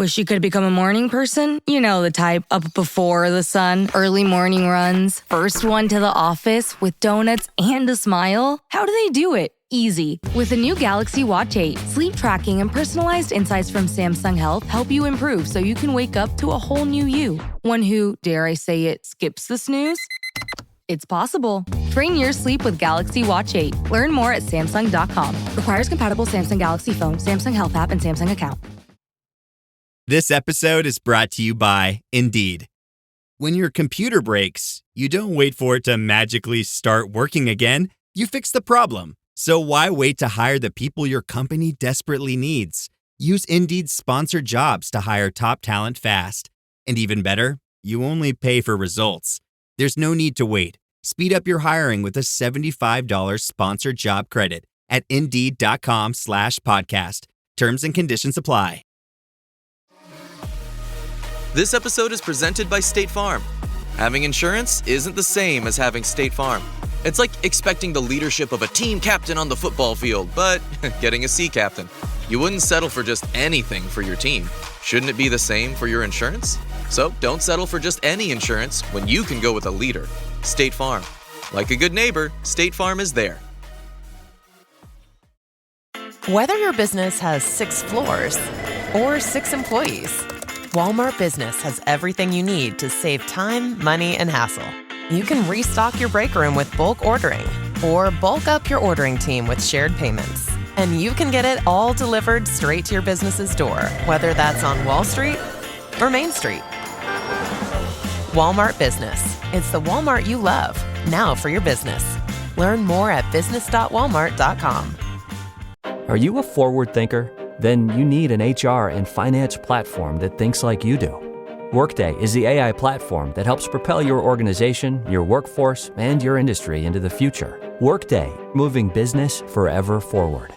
Wish you could become a morning person? You know the type, up before the sun, early morning runs, first one to the office with donuts and a smile. How do they do it? Easy. With the new Galaxy Watch 8, sleep tracking and personalized insights from Samsung Health help you improve so you can wake up to a whole new you. One who, dare I say it, skips the snooze? It's possible. Train your sleep with Galaxy Watch 8. Learn more at Samsung.com. Requires compatible Samsung Galaxy phone, Samsung Health app, and Samsung account. This episode is brought to you by Indeed. When your computer breaks, you don't wait for it to magically start working again. You fix the problem. So why wait to hire the people your company desperately needs? Use Indeed's sponsored jobs to hire top talent fast. And even better, you only pay for results. There's no need to wait. Speed up your hiring with a $75 sponsored job credit at Indeed.com/podcast. Terms and conditions apply. This episode is presented by State Farm. Having insurance isn't the same as having State Farm. It's like expecting the leadership of a team captain on the football field, but getting a sea captain. You wouldn't settle for just anything for your team. Shouldn't it be the same for your insurance? So don't settle for just any insurance when you can go with a leader. State Farm. Like a good neighbor, State Farm is there. Whether your business has 6 floors or 6 employees, Walmart Business has everything you need to save time, money, and hassle. You can restock your break room with bulk ordering or bulk up your ordering team with shared payments. And you can get it all delivered straight to your business's door, whether that's on Wall Street or Main Street. Walmart Business. It's the Walmart you love, now for your business. Learn more at business.walmart.com. Are you a forward thinker? Then you need an HR and finance platform that thinks like you do. Workday is the AI platform that helps propel your organization, your workforce, and your industry into the future. Workday, moving business forever forward.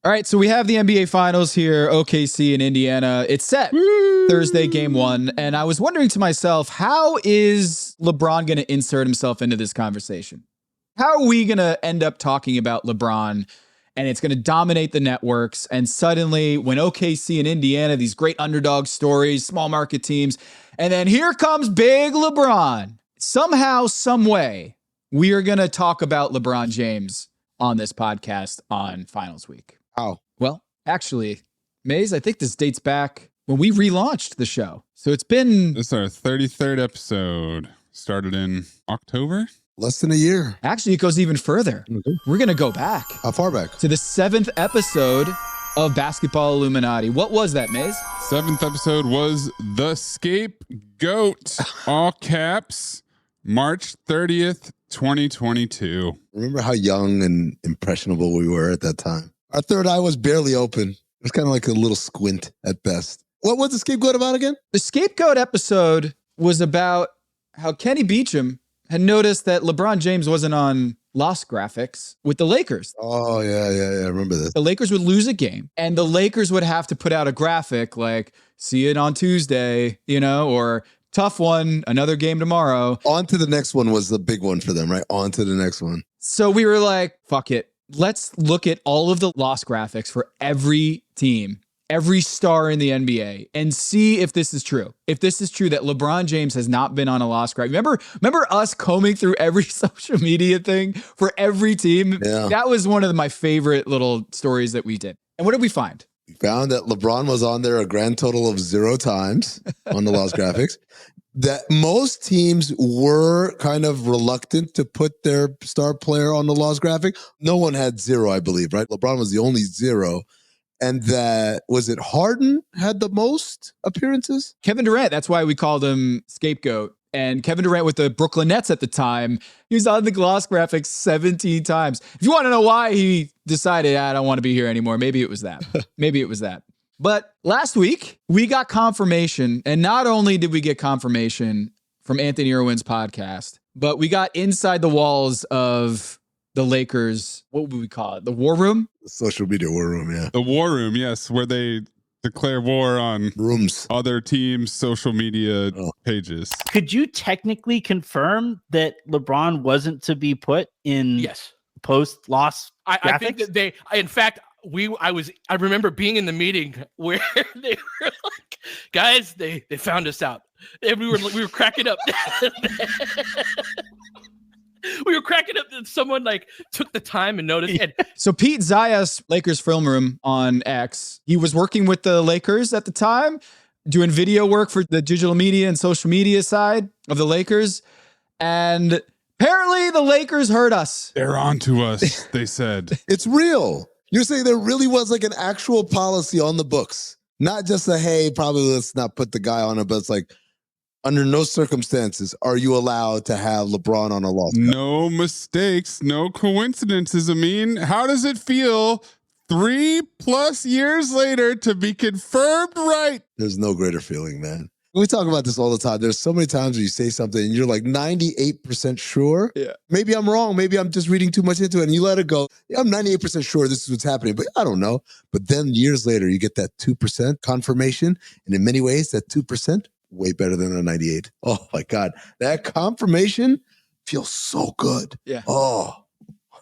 All right, so we have the NBA Finals here, OKC in Indiana. It's set. Woo! Thursday, game 1. And I was wondering to myself, how is LeBron going to insert himself into this conversation? How are we going to end up talking about LeBron? And it's going to dominate the networks. And suddenly, when OKC and Indiana, these great underdog stories, small market teams, and then here comes big LeBron. Somehow, some way, we are going to talk about LeBron James on this podcast on Finals Week. Oh, well, actually, Maze, I think this dates back when we relaunched the show. So it's been... This is our 33rd episode. Started in October? Less than a year. Actually, it goes even further. Okay. We're going to go back. How far back? To the 7th episode of Basketball Illuminati. What was that, Maze? 7th episode was The Scapegoat. All caps. March 30th, 2022. Remember how young and impressionable we were at that time? Our third eye was barely open. It was kind of like a little squint at best. What was The Scapegoat about again? The Scapegoat episode was about how Kenny Beecham had noticed that LeBron James wasn't on Lost graphics with the Lakers. Oh, yeah. I remember this. The Lakers would lose a game, and the Lakers would have to put out a graphic like, see it on Tuesday, or tough one, another game tomorrow. On to the next one was the big one for them, right? On to the next one. So we were like, fuck it. Let's look at all of the Lost graphics for every team, every star in the NBA, and see if this is true. If this is true that LeBron James has not been on a Lost graphic. Remember us combing through every social media thing for every team? Yeah. That was one of my favorite little stories that we did. And what did we find? We found that LeBron was on there a grand total of 0 times on the Lost graphics. That most teams were kind of reluctant to put their star player on the Lost graphic. No one had 0, I believe, right? LeBron was the only 0. And that, was it Harden had the most appearances? Kevin Durant, that's why we called him Scapegoat. And Kevin Durant with the Brooklyn Nets at the time, he was on the gloss graphics 17 times. If you want to know why he decided, I don't want to be here anymore, maybe it was that. But last week, we got confirmation. And not only did we get confirmation from Anthony Irwin's podcast, but we got inside the walls of the Lakers, what would we call it? The War Room? The social media War Room, yeah. The War Room, yes, where they declare war on rooms, other teams' social media pages. Could you technically confirm that LeBron wasn't to be put in post-loss graphics? I think that in fact, I remember being in the meeting where they were like, guys, they found us out. And we were cracking up. We were cracking up that someone like took the time and noticed. And so Pete Zayas, Lakers film room on X, he was working with the Lakers at the time, doing video work for the digital media and social media side of the Lakers. And apparently the Lakers heard us. They're on to us, they said. It's real. You're saying there really was like an actual policy on the books. Not just a, hey, probably let's not put the guy on it, but it's like, under no circumstances are you allowed to have LeBron on a loss. No mistakes, no coincidences. I mean, how does it feel 3+ years later to be confirmed right? There's no greater feeling, man. We talk about this all the time. There's so many times where you say something and you're like 98% sure. Yeah. Maybe I'm wrong. Maybe I'm just reading too much into it and you let it go. Yeah, I'm 98% sure this is what's happening, but I don't know. But then years later, you get that 2% confirmation. And in many ways, that 2%, way better than a 98. Oh my God. That confirmation feels so good. Yeah. Oh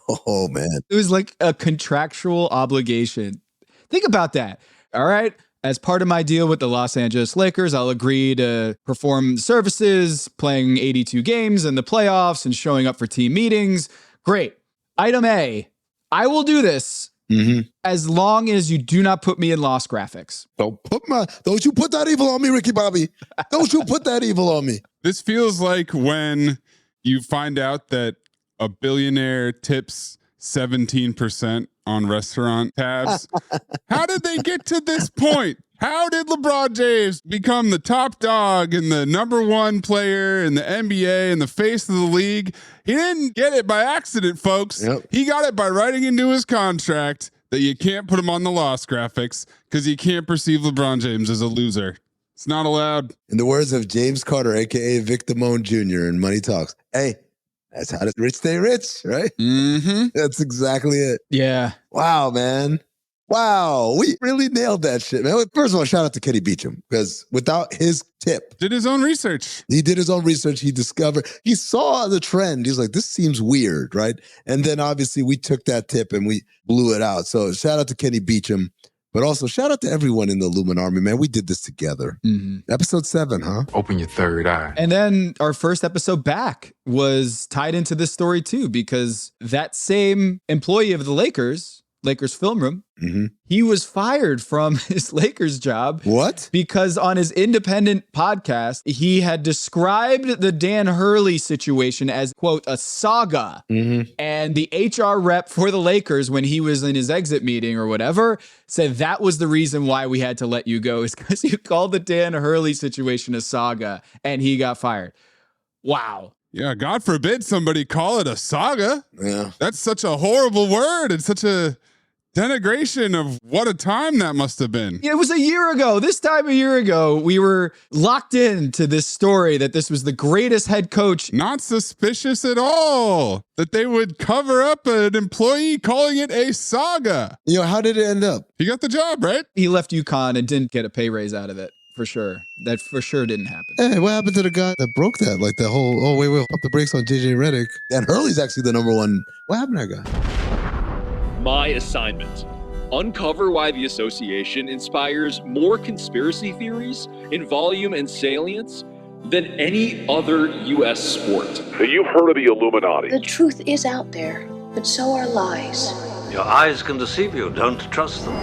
man. It was like a contractual obligation. Think about that. All right. As part of my deal with the Los Angeles Lakers, I'll agree to perform services, playing 82 games in the playoffs and showing up for team meetings. Great. Item A, I will do this as long as you do not put me in loss graphics. Don't you put that evil on me, Ricky Bobby. Don't you put that evil on me. This feels like when you find out that a billionaire tips 17% on restaurant tabs. How did they get to this point? How did LeBron James become the top dog and the #1 player in the NBA and the face of the league? He didn't get it by accident, folks. Yep. He got it by writing into his contract that you can't put him on the loss graphics because you can't perceive LeBron James as a loser. It's not allowed. In the words of James Carter, a.k.a. Vic Damone Jr. in Money Talks, hey, that's how the rich stay rich, right? Mm-hmm. That's exactly it. Yeah. Wow, man. Wow. We really nailed that shit, man. First of all, shout out to Kenny Beecham, because without his tip. Did his own research. He did his own research. He saw the trend. He's like, this seems weird, right? And then obviously we took that tip and we blew it out. So shout out to Kenny Beecham. But also, shout out to everyone in the Illuminati, man. We did this together. Episode 7, huh? Open your third eye. And then our first episode back was tied into this story too, because that same employee of the Lakers film room, he was fired from his Lakers job. What? Because on his independent podcast, he had described the Dan Hurley situation as, quote, a saga. And the HR rep for the Lakers, when he was in his exit meeting or whatever, said that was the reason why we had to let you go, is because you called the Dan Hurley situation a saga and he got fired. Wow. Yeah, God forbid somebody call it a saga. Yeah. That's such a horrible word and such a denigration of what a time that must have been. It was a year ago. This time a year ago, we were locked into this story that this was the greatest head coach. Not suspicious at all that they would cover up an employee calling it a saga. You know, how did it end up? He got the job, right? He left UConn and didn't get a pay raise out of it. For sure. That for sure didn't happen. Hey, what happened to the guy that broke that? Like the whole, wait, pump the brakes on JJ Redick. And Hurley's actually the #1. What happened to that guy? My assignment: uncover why the association inspires more conspiracy theories in volume and salience than any other U.S. sport. So you've heard of the Illuminati. The truth is out there, but so are lies. Your eyes can deceive you. Don't trust them.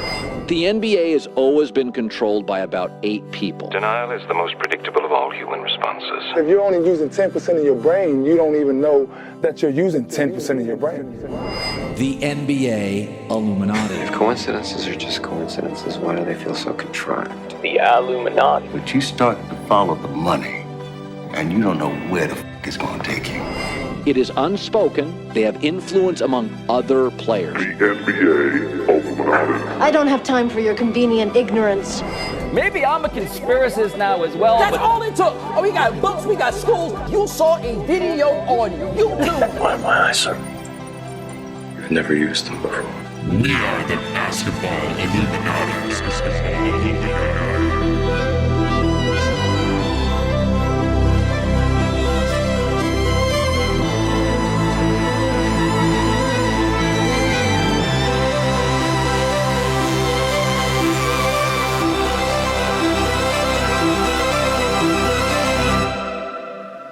The NBA has always been controlled by about 8 people. Denial is the most predictable of all human responses. If you're only using 10% of your brain, you don't even know that you're using 10% of your brain. The NBA Illuminati. If coincidences are just coincidences, why do they feel so contrived? The Illuminati. But you start to follow the money, and you don't know where the f*** it's going to take you. It is unspoken. They have influence among other players. The NBA Illuminati. I don't have time for your convenient ignorance. Maybe I'm a conspiracist now as well. That's all it took. Oh, we got books, we got schools. You saw a video on YouTube. Why my eyes, sir? You've never used them before. We are the basketball Illuminati.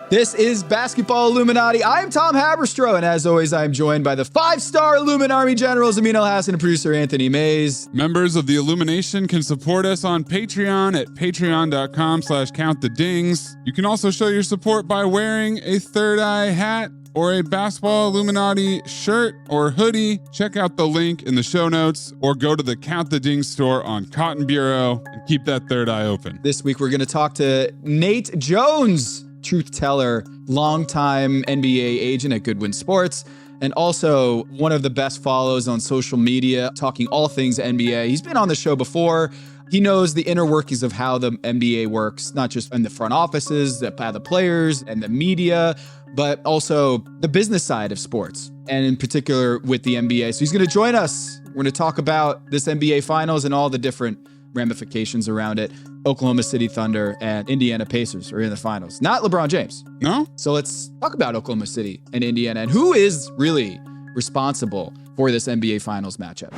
This is Basketball Illuminati. I'm Tom Haberstroh, and as always, I'm joined by the 5-star Illuminati generals, Amin Elhassan and producer Anthony Mays. Members of the Illumination can support us on Patreon at patreon.com/countthedings. You can also show your support by wearing a Third Eye hat or a Basketball Illuminati shirt or hoodie. Check out the link in the show notes or go to the Count the Dings store on Cotton Bureau and keep that third eye open. This week, we're going to talk to Nate Jones, truth teller, longtime NBA agent at Goodwin Sports, and also one of the best follows on social media, talking all things NBA. He's been on the show before. He knows the inner workings of how the NBA works, not just in the front offices, by the players and the media, but also the business side of sports, and in particular with the NBA. So he's going to join us. We're going to talk about this NBA Finals and all the different ramifications around it. Oklahoma City Thunder and Indiana Pacers are in the finals. Not LeBron James. No? So let's talk about Oklahoma City and Indiana and who is really responsible for this NBA Finals matchup.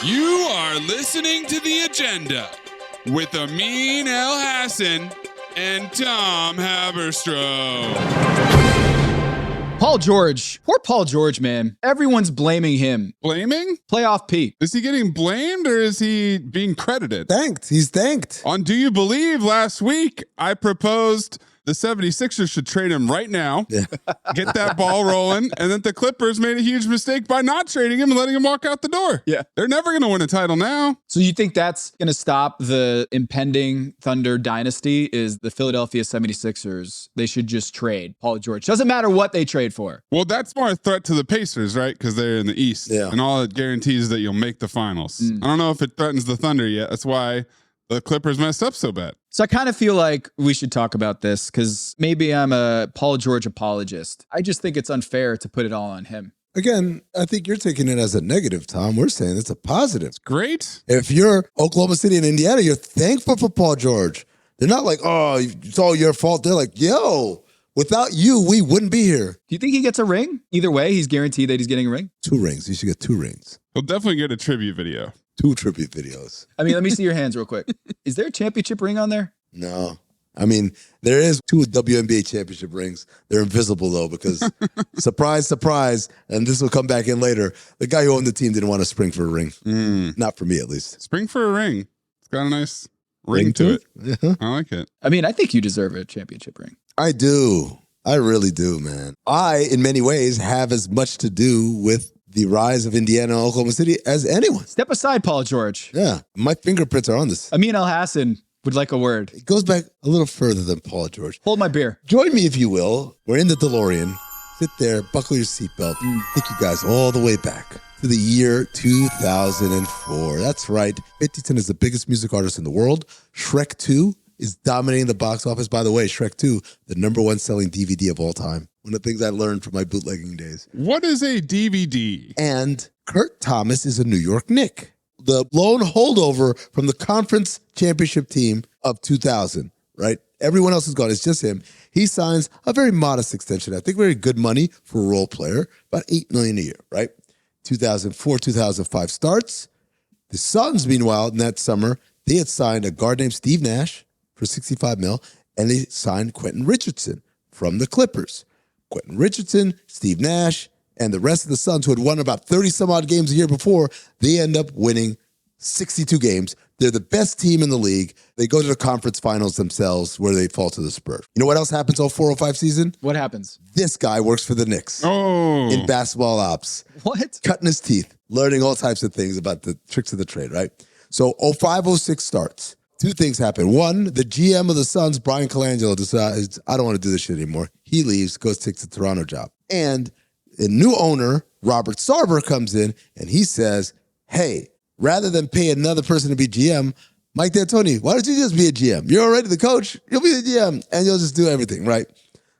You are listening to The Agenda with Amin Elhassan and Tom Haberstroh. Paul George. Poor Paul George, man. Everyone's blaming him. Blaming? Playoff Pete. Is he getting blamed or is he being credited? Thanked. He's thanked. On Do You Believe last week, I proposed the 76ers should trade him right now, get that ball rolling, and that the Clippers made a huge mistake by not trading him and letting him walk out the door. Yeah. They're never going to win a title now. So you think that's going to stop the impending Thunder dynasty? Is the Philadelphia 76ers, they should just trade Paul George. Doesn't matter what they trade for. Well, that's more a threat to the Pacers, right? Because they're in the East. Yeah. And all it guarantees that you'll make the finals. I don't know if it threatens the Thunder yet. That's why the Clippers messed up so bad. So I kind of feel like we should talk about this because maybe I'm a Paul George apologist. I just think it's unfair to put it all on him. Again, I think you're taking it as a negative, Tom. We're saying it's a positive. It's great. If you're Oklahoma City and Indiana, you're thankful for Paul George. They're not like, oh, it's all your fault. They're like, yo, without you, we wouldn't be here. Do you think he gets a ring? Either way, he's guaranteed that he's getting a ring? 2 rings. You should get 2 rings. He'll definitely get a tribute video. 2 tribute videos. I mean, let me see your hands real quick. Is there a championship ring on there? No. I mean, there is 2 WNBA championship rings. They're invisible, though, because surprise, surprise, and this will come back in later. The guy who owned the team didn't want to spring for a ring. Not for me, at least. Spring for a ring. It's got a nice ring to it. Yeah. I like it. I mean, I think you deserve a championship ring. I do. I really do, man. I, in many ways, have as much to do with the rise of Indiana and Oklahoma City as anyone. Step aside, Paul George. Yeah, my fingerprints are on this. Amin Elhassan would like a word. It goes back a little further than Paul George. Hold my beer. Join me, if you will. We're in the DeLorean. Sit there, buckle your seatbelt. Take you guys all the way back to the year 2004. That's right. 50 Cent is the biggest music artist in the world. Shrek 2 is dominating the box office. By the way, Shrek 2, the #1 selling DVD of all time. One of the things I learned from my bootlegging days. What is a DVD? And Kurt Thomas is a New York Knick, the lone holdover from the conference championship team of 2000, right? Everyone else is gone. It's just him. He signs a very modest extension. I think very good money for a role player, about $8 million a year, right? 2004, 2005 starts. The Suns, meanwhile, in that summer, they had signed a guard named Steve Nash for $65 million, and they signed Quentin Richardson from the Clippers. Quentin Richardson, Steve Nash, and the rest of the Suns, who had won about 30-some-odd games a year before, they end up winning 62 games. They're the best team in the league. They go to the conference finals themselves, where they fall to the Spurs. You know what else happens 04-05 season? What happens? This guy works for the Knicks in basketball ops. What? Cutting his teeth, learning all types of things about the tricks of the trade, right? So 05-06 starts. 2 things happen. One, the GM of the Suns, Brian Colangelo, decides, I don't want to do this shit anymore. He leaves, goes, takes the Toronto job. And a new owner, Robert Sarver, comes in and he says, hey, rather than pay another person to be GM, Mike D'Antoni, why don't you just be a GM? You're already the coach. You'll be the GM and you'll just do everything, right?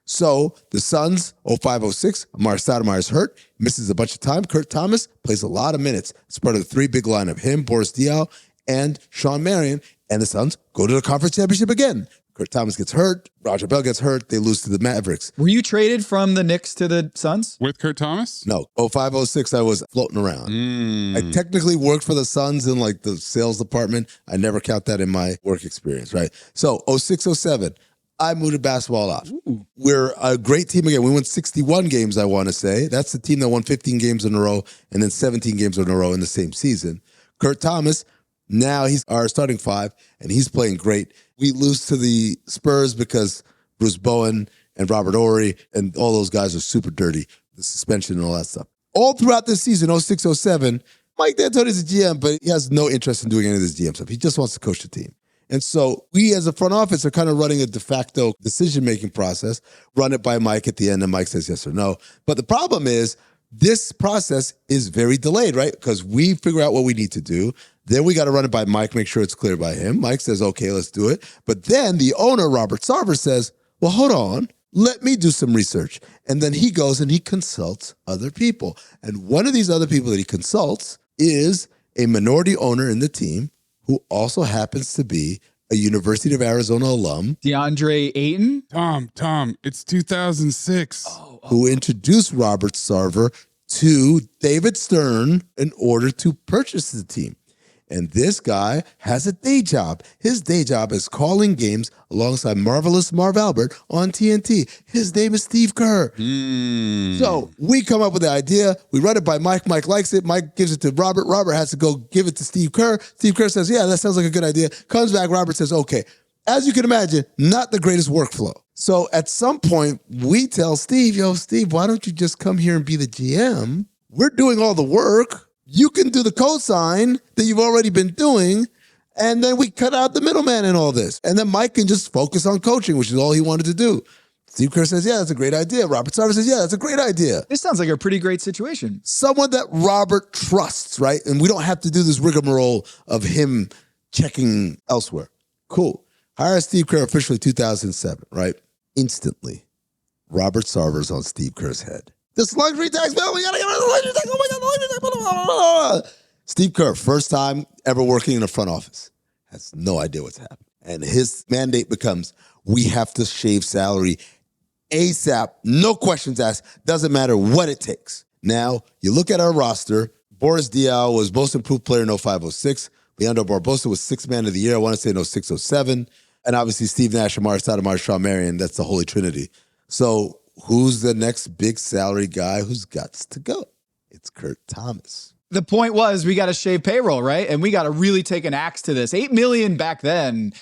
So the Suns, 05-06, Amari Stoudemire's hurt, misses a bunch of time. Kurt Thomas plays a lot of minutes. It's part of the 3 big lineup, him, Boris Diaw, and Sean Marion. And the Suns go to the conference championship again. Kurt Thomas gets hurt. Roger Bell gets hurt. They lose to the Mavericks. Were you traded from the Knicks to the Suns? With Kurt Thomas? No. 05, 06, I was floating around. I technically worked for the Suns in like the sales department. I never count that in my work experience, right? So 06, 07, I moved to basketball ops. We're a great team again. We won 61 games, I want to say. That's the team that won 15 games in a row and then 17 games in a row in the same season. Kurt Thomas, now he's our starting five, and he's playing great. We lose to the Spurs because Bruce Bowen and Robert Horry and all those guys are super dirty, the suspension and all that stuff. All throughout this season, 06, 07, Mike D'Antoni's a GM, but he has no interest in doing any of this GM stuff. He just wants to coach the team. And so we as a front office are kind of running a de facto decision-making process, run it by Mike at the end, and Mike says yes or no. But the problem is this process is very delayed, right? Because we figure out what we need to do. Then we got to run it by Mike, make sure it's clear by him. Mike says, okay, let's do it. But then the owner, Robert Sarver, says, well, hold on. Let me do some research. And then he goes and he consults other people. And one of these other people that he consults is a minority owner in the team who also happens to be a University of Arizona alum. DeAndre Ayton? Tom, it's 2006. Who introduced Robert Sarver to David Stern in order to purchase the team. And this guy has a day job. His day job is calling games alongside Marvelous Marv Albert on TNT. His name is Steve Kerr. So we come up with the idea. We run it by Mike. Mike likes it. Mike gives it to Robert. Robert has to go give it to Steve Kerr. Steve Kerr says, yeah, that sounds like a good idea. Comes back. Robert says, okay. As you can imagine, not the greatest workflow. So at some point, we tell Steve, yo, Steve, why don't you just come here and be the GM? We're doing all the work. You can do the cosign that you've already been doing, and then we cut out the middleman in all this. And then Mike can just focus on coaching, which is all he wanted to do. Steve Kerr says, yeah, that's a great idea. Robert Sarver says, yeah, that's a great idea. This sounds like a pretty great situation. Someone that Robert trusts, right? And we don't have to do this rigmarole of him checking elsewhere. Cool. Hire Steve Kerr officially 2007, right? Instantly, Robert Sarver's on Steve Kerr's head. This luxury tax bill, we gotta get rid of the luxury tax. Oh my God, the luxury tax. Blah, blah, blah, blah. Steve Kerr, first time ever working in a front office, has no idea what's happening. And his mandate becomes, we have to shave salary ASAP, no questions asked, doesn't matter what it takes. Now, you look at our roster, Boris Diaw was most improved player in 05-06. Leandro Barbosa was sixth man of the year, I want to say in 06-07. And obviously Steve Nash, Amari Stoudemire, Shawn Marion, that's the Holy Trinity. So who's the next big salary guy who's got to go? It's Kurt Thomas. The point was we got to shave payroll, right? And we got to really take an axe to this. $8 million back then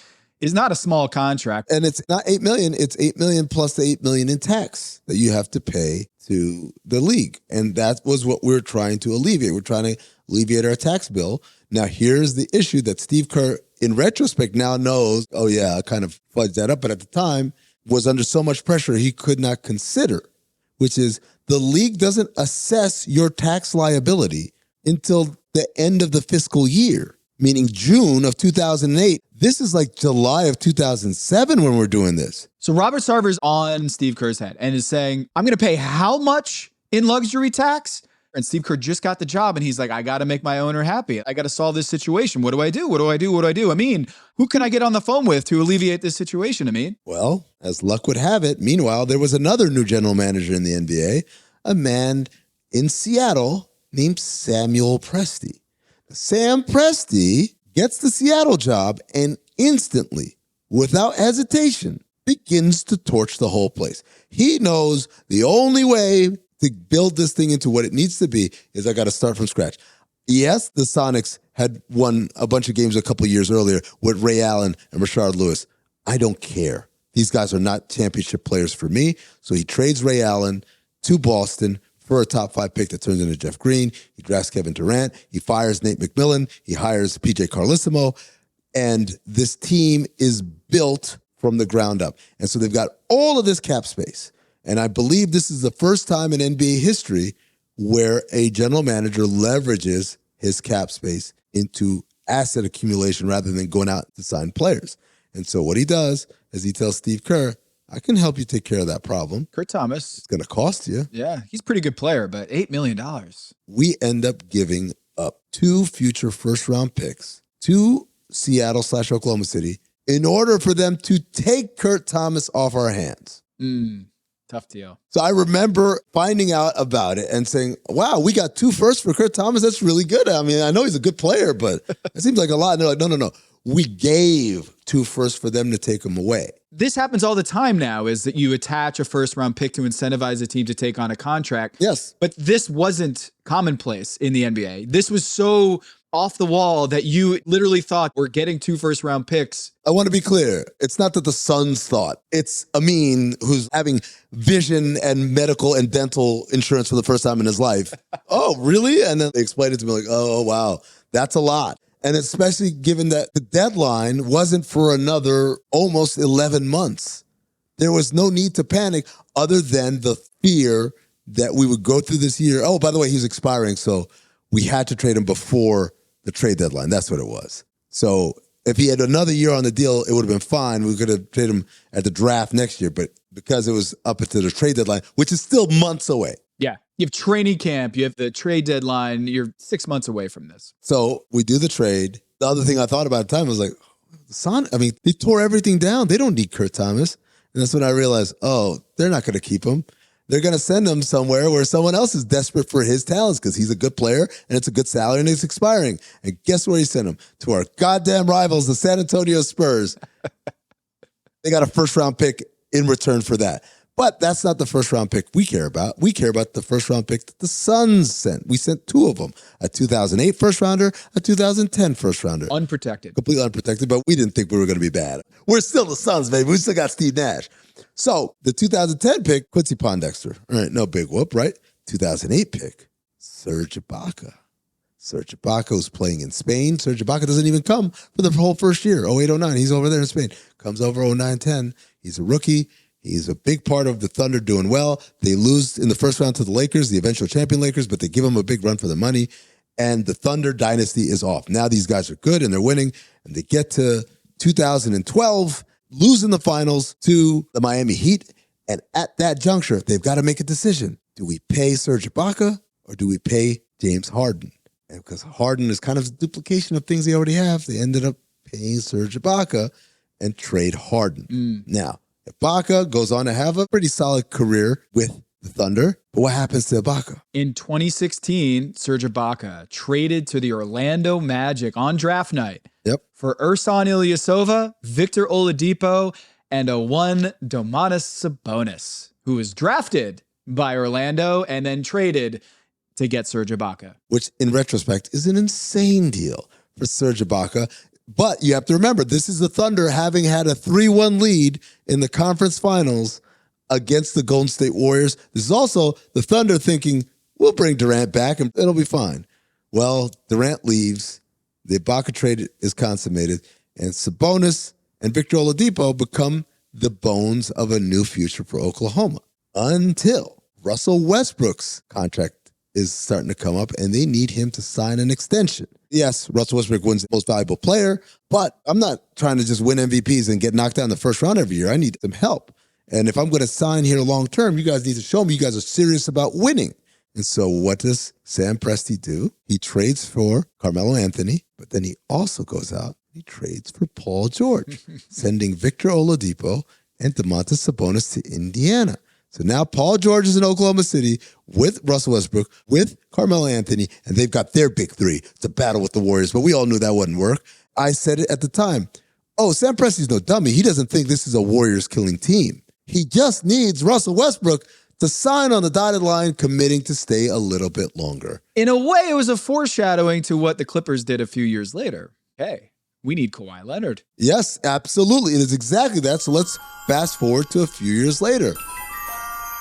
is not a small contract. And it's not $8 million, it's $8 million plus the $8 million in tax that you have to pay to the league. And that was what we're trying to alleviate. We're trying to alleviate our tax bill. Now, here's the issue that Steve Kerr, in retrospect, now knows, oh yeah, I kind of fudged that up. But at the time, was under so much pressure he could not consider, which is the league doesn't assess your tax liability until the end of the fiscal year, meaning June of 2008. This is like July of 2007 when we're doing this. So Robert Sarver's on Steve Kerr's head and is saying, I'm going to pay how much in luxury tax? And Steve Kerr just got the job and he's like, I got to make my owner happy. I got to solve this situation. What do I do? What do I do? What do I do? Amin, who can I get on the phone with to alleviate this situation, Amin? Well, as luck would have it, meanwhile, there was another new general manager in the NBA, a man in Seattle named Samuel Presti. Sam Presti gets the Seattle job and instantly, without hesitation, begins to torch the whole place. He knows the only way to build this thing into what it needs to be is I got to start from scratch. Yes, the Sonics had won a bunch of games a couple of years earlier with Ray Allen and Rashard Lewis. I don't care. These guys are not championship players for me. So he trades Ray Allen to Boston for a top 5 pick that turns into Jeff Green. He drafts Kevin Durant. He fires Nate McMillan. He hires PJ Carlesimo. And this team is built from the ground up. And so they've got all of this cap space. And I believe this is the first time in NBA history where a general manager leverages his cap space into asset accumulation rather than going out to sign players. And so what he does is he tells Steve Kerr, I can help you take care of that problem. Kurt Thomas. It's going to cost you. Yeah, he's a pretty good player, but $8 million. We end up giving up 2 future first-round picks to Seattle/Oklahoma City in order for them to take Kurt Thomas off our hands. Tough deal. So I remember finding out about it and saying, wow, we got 2 firsts for Kurt Thomas. That's really good. I mean, I know he's a good player, but it seems like a lot. And they're like, no. We gave 2 firsts for them to take him away. This happens all the time now, is that you attach a first-round pick to incentivize a team to take on a contract. Yes. But this wasn't commonplace in the NBA. This was so off the wall that you literally thought, we're getting 2 first-round picks. I want to be clear. It's not that the Suns thought. It's Amin, who's having vision and medical and dental insurance for the first time in his life. Oh, really? And then they explained it to me like, oh, wow, that's a lot. And especially given that the deadline wasn't for another almost 11 months. There was no need to panic other than the fear that we would go through this year. Oh, by the way, he's expiring, so we had to trade him before the trade deadline. That's what it was. So if he had another year on the deal, it would have been fine. We could have traded him at the draft next year. But because it was up until the trade deadline, which is still months away. Yeah. You have training camp. You have the trade deadline. You're 6 months away from this. So we do the trade. The other thing I thought about at the time was like, they tore everything down. They don't need Kurt Thomas. And that's when I realized, oh, they're not going to keep him. They're going to send him somewhere where someone else is desperate for his talents because he's a good player and it's a good salary and it's expiring. And guess where he sent him? To our goddamn rivals, the San Antonio Spurs. They got a first-round pick in return for that. But that's not the first-round pick we care about. We care about the first-round pick that the Suns sent. We sent 2 of them, a 2008 first-rounder, a 2010 first-rounder. Unprotected. Completely unprotected, but we didn't think we were going to be bad. We're still the Suns, baby. We still got Steve Nash. So the 2010 pick, Quincy Pondexter. All right, no big whoop, right? 2008 pick, Serge Ibaka. Serge Ibaka was playing in Spain. Serge Ibaka doesn't even come for the whole first year, 08-09. He's over there in Spain. Comes over 09-10. He's a rookie. He's a big part of the Thunder doing well. They lose in the first round to the Lakers, the eventual champion Lakers, but they give them a big run for the money. And the Thunder dynasty is off. Now these guys are good and they're winning. And they get to 2012, losing the finals to the Miami Heat. And at that juncture, they've got to make a decision. Do we pay Serge Ibaka or do we pay James Harden? And because Harden is kind of a duplication of things they already have, they ended up paying Serge Ibaka and trade Harden. Now, Ibaka goes on to have a pretty solid career with the Thunder. But what happens to Ibaka? In 2016, Serge Ibaka traded to the Orlando Magic on draft night for Ersan Ilyasova, Victor Oladipo, and a one Domantas Sabonis, who was drafted by Orlando and then traded to get Serge Ibaka. Which, in retrospect, is an insane deal for Serge Ibaka. But you have to remember, this is the Thunder having had a 3-1 lead in the conference finals against the Golden State Warriors. This is also the Thunder thinking, we'll bring Durant back and it'll be fine. Well, Durant leaves, the Ibaka trade is consummated, and Sabonis and Victor Oladipo become the bones of a new future for Oklahoma. Until Russell Westbrook's contract is starting to come up and they need him to sign an extension. Yes, Russell Westbrook wins most valuable player, but I'm not trying to just win MVPs and get knocked out in the first round every year. I need some help. And if I'm going to sign here long term, you guys need to show me you guys are serious about winning. And so what does Sam Presti do? He trades for Carmelo Anthony, but then he also goes out and he trades for Paul George, sending Victor Oladipo and Domantas Sabonis to Indiana. So now Paul George is in Oklahoma City with Russell Westbrook, with Carmelo Anthony, and they've got their big three. It's a battle with the Warriors, but we all knew that wouldn't work. I said it at the time. Oh, Sam Presti's no dummy. He doesn't think this is a Warriors-killing team. He just needs Russell Westbrook to sign on the dotted line, committing to stay a little bit longer. In a way, it was a foreshadowing to what the Clippers did a few years later. Hey, we need Kawhi Leonard. Yes, absolutely. It is exactly that. So let's fast forward to a few years later.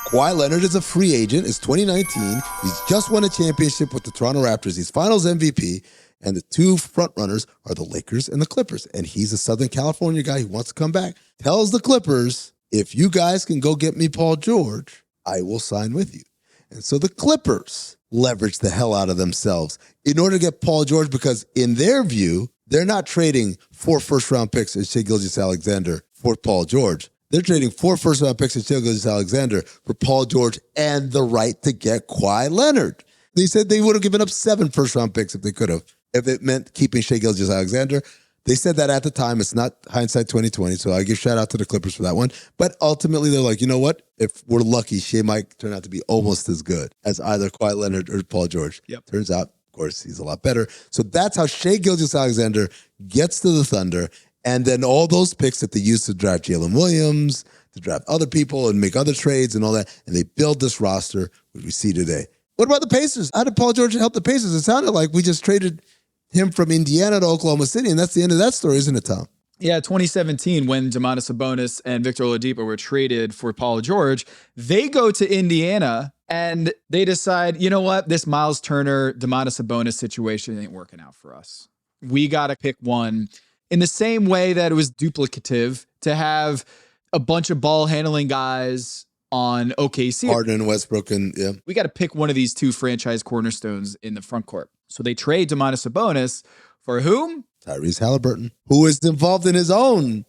Kawhi Leonard is a free agent. It's 2019. He's just won a championship with the Toronto Raptors. He's finals MVP. And the 2 frontrunners are the Lakers and the Clippers. And he's a Southern California guy who wants to come back. Tells the Clippers, if you guys can go get me Paul George, I will sign with you. And so the Clippers leverage the hell out of themselves in order to get Paul George because in their view, they're not trading 4 first-round picks and Shai Gilgeous-Alexander for Paul George. They're trading 4 first-round picks and Shai Gilgeous-Alexander for Paul George and the right to get Kawhi Leonard. They said they would have given up 7 first-round picks if they could have, if it meant keeping Shai Gilgeous-Alexander. They said that at the time. It's not hindsight 2020, so I give shout out to the Clippers for that one. But ultimately, they're like, you know what? If we're lucky, Shea might turn out to be almost as good as either Kawhi Leonard or Paul George. Yep. Turns out, of course, he's a lot better. So that's how Shea Gilgeous-Alexander gets to the Thunder. And then all those picks that they used to draft Jalen Williams, to draft other people and make other trades and all that, and they build this roster, which we see today. What about the Pacers? How did Paul George help the Pacers? It sounded like we just traded him from Indiana to Oklahoma City, and that's the end of that story, isn't it, Tom? Yeah, 2017, when Domantas Sabonis and Victor Oladipo were traded for Paul George, they go to Indiana and they decide, you know what, this Miles Turner, Domantas Sabonis situation ain't working out for us. We got to pick one. In the same way that it was duplicative to have a bunch of ball handling guys on OKC. Harden and Westbrook, and yeah. We got to pick one of these two franchise cornerstones in the front court. So they trade Domantas Sabonis for whom? Tyrese Halliburton, who is involved in his own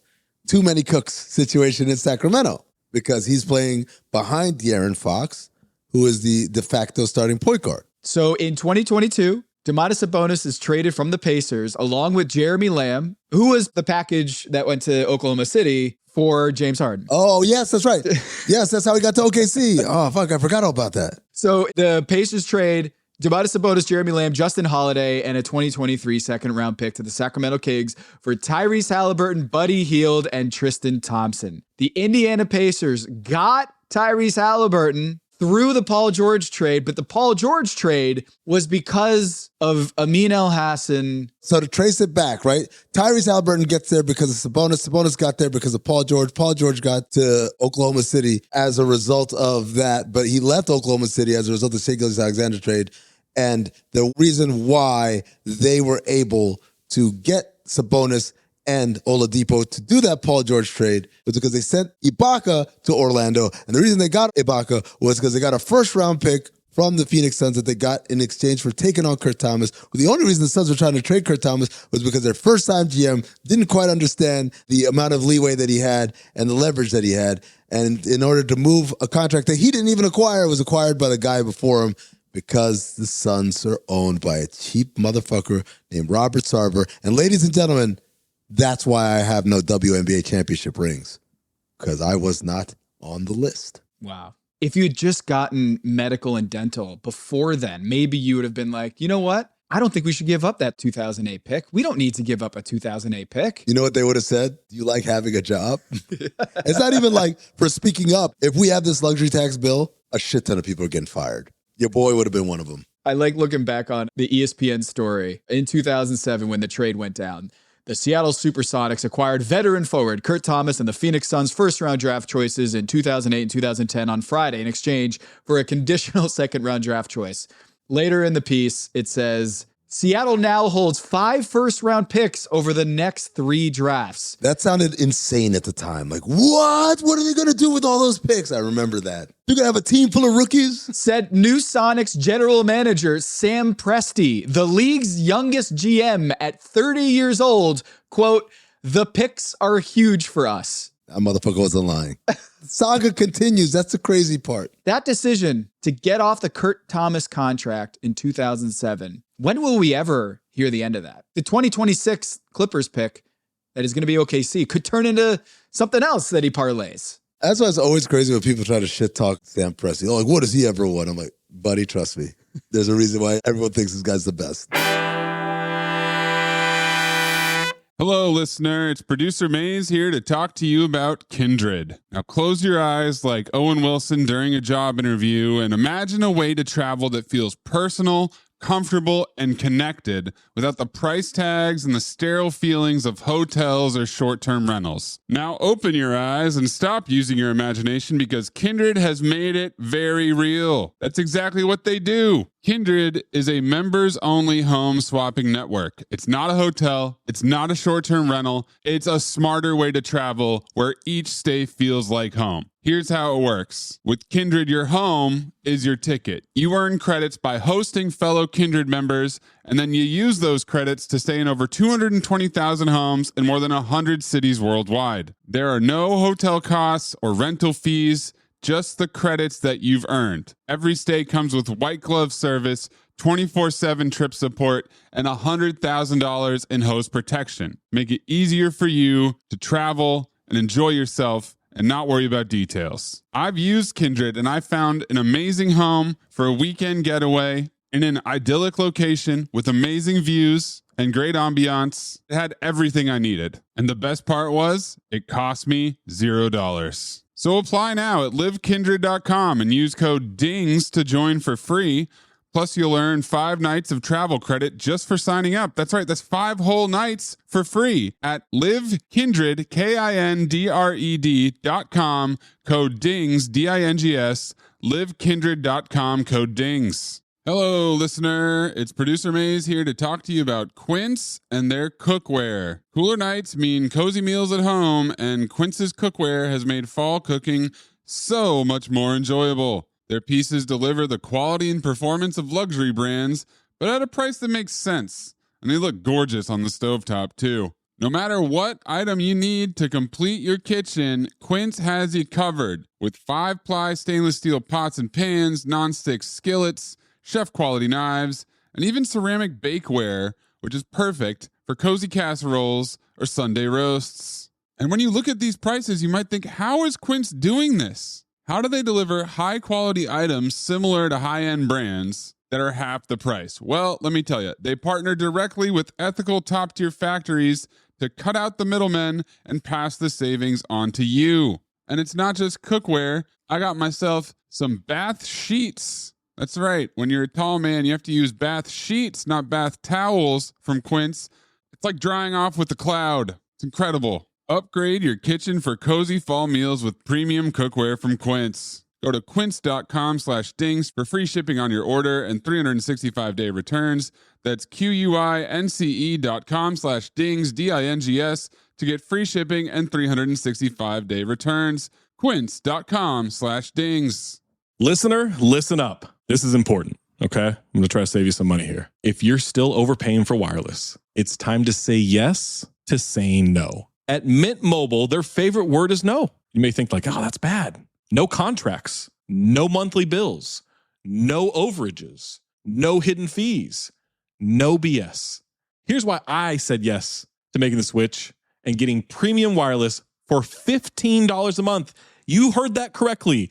too many cooks situation in Sacramento because he's playing behind De'Aaron Fox, who is the de facto starting point guard. So in 2022, Domantas Sabonis is traded from the Pacers along with Jeremy Lamb, who was the package that went to Oklahoma City for James Harden. Oh, yes, that's right. Yes, that's how he got to OKC. Oh, fuck, I forgot all about that. So the Pacers trade Domantas Sabonis, Jeremy Lamb, Justin Holiday, and a 2023 second-round pick to the Sacramento Kings for Tyrese Halliburton, Buddy Hield, and Tristan Thompson. The Indiana Pacers got Tyrese Halliburton through the Paul George trade, but the Paul George trade was because of Amin Elhassan. So to trace it back, right? Tyrese Halliburton gets there because of Sabonis. Sabonis got there because of Paul George. Paul George got to Oklahoma City as a result of that, but he left Oklahoma City as a result of the Shea Gilgeous-Alexander trade. And the reason why they were able to get Sabonis and Oladipo to do that Paul George trade was because they sent Ibaka to Orlando. And the reason they got Ibaka was because they got a first-round pick from the Phoenix Suns that they got in exchange for taking on Kurt Thomas. Well, the only reason the Suns were trying to trade Kurt Thomas was because their first-time GM didn't quite understand the amount of leeway that he had and the leverage that he had. And in order to move a contract that he didn't even acquire, it was acquired by the guy before him, because the Suns are owned by a cheap motherfucker named Robert Sarver. And ladies and gentlemen, that's why I have no WNBA championship rings, because I was not on the list. Wow. If you had just gotten medical and dental before then, maybe you would have been like, you know what? I don't think we should give up that 2008 pick. We don't need to give up a 2008 pick. You know what they would have said? Do you like having a job? It's not even like for speaking up. If we have this luxury tax bill, a shit ton of people are getting fired. Your boy would have been one of them. I like looking back on the ESPN story in 2007 when the trade went down. The Seattle Supersonics acquired veteran forward Kurt Thomas and the Phoenix Suns' first-round draft choices in 2008 and 2010 on Friday in exchange for a conditional second-round draft choice. Later in the piece, it says, Seattle now holds 5 first-round picks over the next 3 drafts. That sounded insane at the time. Like, what? What are they going to do with all those picks? I remember that. You're going to have a team full of rookies? Said new Sonics general manager Sam Presti, the league's youngest GM at 30 years old, quote, the picks are huge for us. That motherfucker wasn't lying. Saga continues. That's the crazy part. That decision to get off the Kurt Thomas contract in 2007, when will we ever hear the end of that? The 2026 Clippers pick that is going to be OKC could turn into something else that he parlays. That's why it's always crazy when people try to shit talk Sam Presti. Oh, like, what has he ever won? I'm like, buddy, trust me. There's a reason why everyone thinks this guy's the best. Hello, listener. It's producer Maze here to talk to you about Kindred. Now, close your eyes like Owen Wilson during a job interview and imagine a way to travel that feels personal, comfortable, and connected without the price tags and the sterile feelings of hotels or short-term rentals. Now open your eyes and stop using your imagination because Kindred has made it very real. That's exactly what they do. Kindred is a members-only home swapping network. It's not a hotel. It's not a short-term rental. It's a smarter way to travel where each stay feels like home. Here's how it works. With Kindred, your home is your ticket. You earn credits by hosting fellow Kindred members, and then you use those credits to stay in over 220,000 homes in more than 100 cities worldwide. There are no hotel costs or rental fees just the credits that you've earned. Every stay comes with white glove service, 24/7 trip support, and $100,000 in hose protection. Make it easier for you to travel and enjoy yourself and not worry about details. I've used Kindred and I found an amazing home for a weekend getaway in an idyllic location with amazing views and great ambiance. It had everything I needed. And the best part was, it cost me $0. So apply now at livekindred.com and use code DINGS to join for free. Plus, you'll earn 5 nights of travel credit just for signing up. That's right, that's 5 whole nights for free at livekindred, KINDRED.com, code DINGS, DINGS, livekindred.com, code DINGS. Hello, listener. It's Producer Maze here to talk to you about Quince and their cookware. Cooler nights mean cozy meals at home, and Quince's cookware has made fall cooking so much more enjoyable. Their pieces deliver the quality and performance of luxury brands, but at a price that makes sense. And they look gorgeous on the stovetop, too. No matter what item you need to complete your kitchen, Quince has you covered. With 5-ply stainless steel pots and pans, nonstick skillets, chef-quality knives, and even ceramic bakeware, which is perfect for cozy casseroles or Sunday roasts. And when you look at these prices, you might think, how is Quince doing this? How do they deliver high-quality items similar to high-end brands that are half the price? Well, let me tell you, they partner directly with ethical top-tier factories to cut out the middlemen and pass the savings on to you. And it's not just cookware. I got myself some bath sheets. That's right. When you're a tall man, you have to use bath sheets, not bath towels from Quince. It's like drying off with the cloud. It's incredible. Upgrade your kitchen for cozy fall meals with premium cookware from Quince. Go to quince.com/dings for free shipping on your order and 365-day returns. That's QUINCE.com/dings, DINGS, to get free shipping and 365-day returns. Quince.com/dings. Listener, listen up. This is important, okay? I'm going to try to save you some money here. If you're still overpaying for wireless, it's time to say yes to saying no. At Mint Mobile, their favorite word is no. You may think like, oh, that's bad. No contracts, no monthly bills, no overages, no hidden fees, no BS. Here's why I said yes to making the switch and getting premium wireless for $15 a month. You heard that correctly.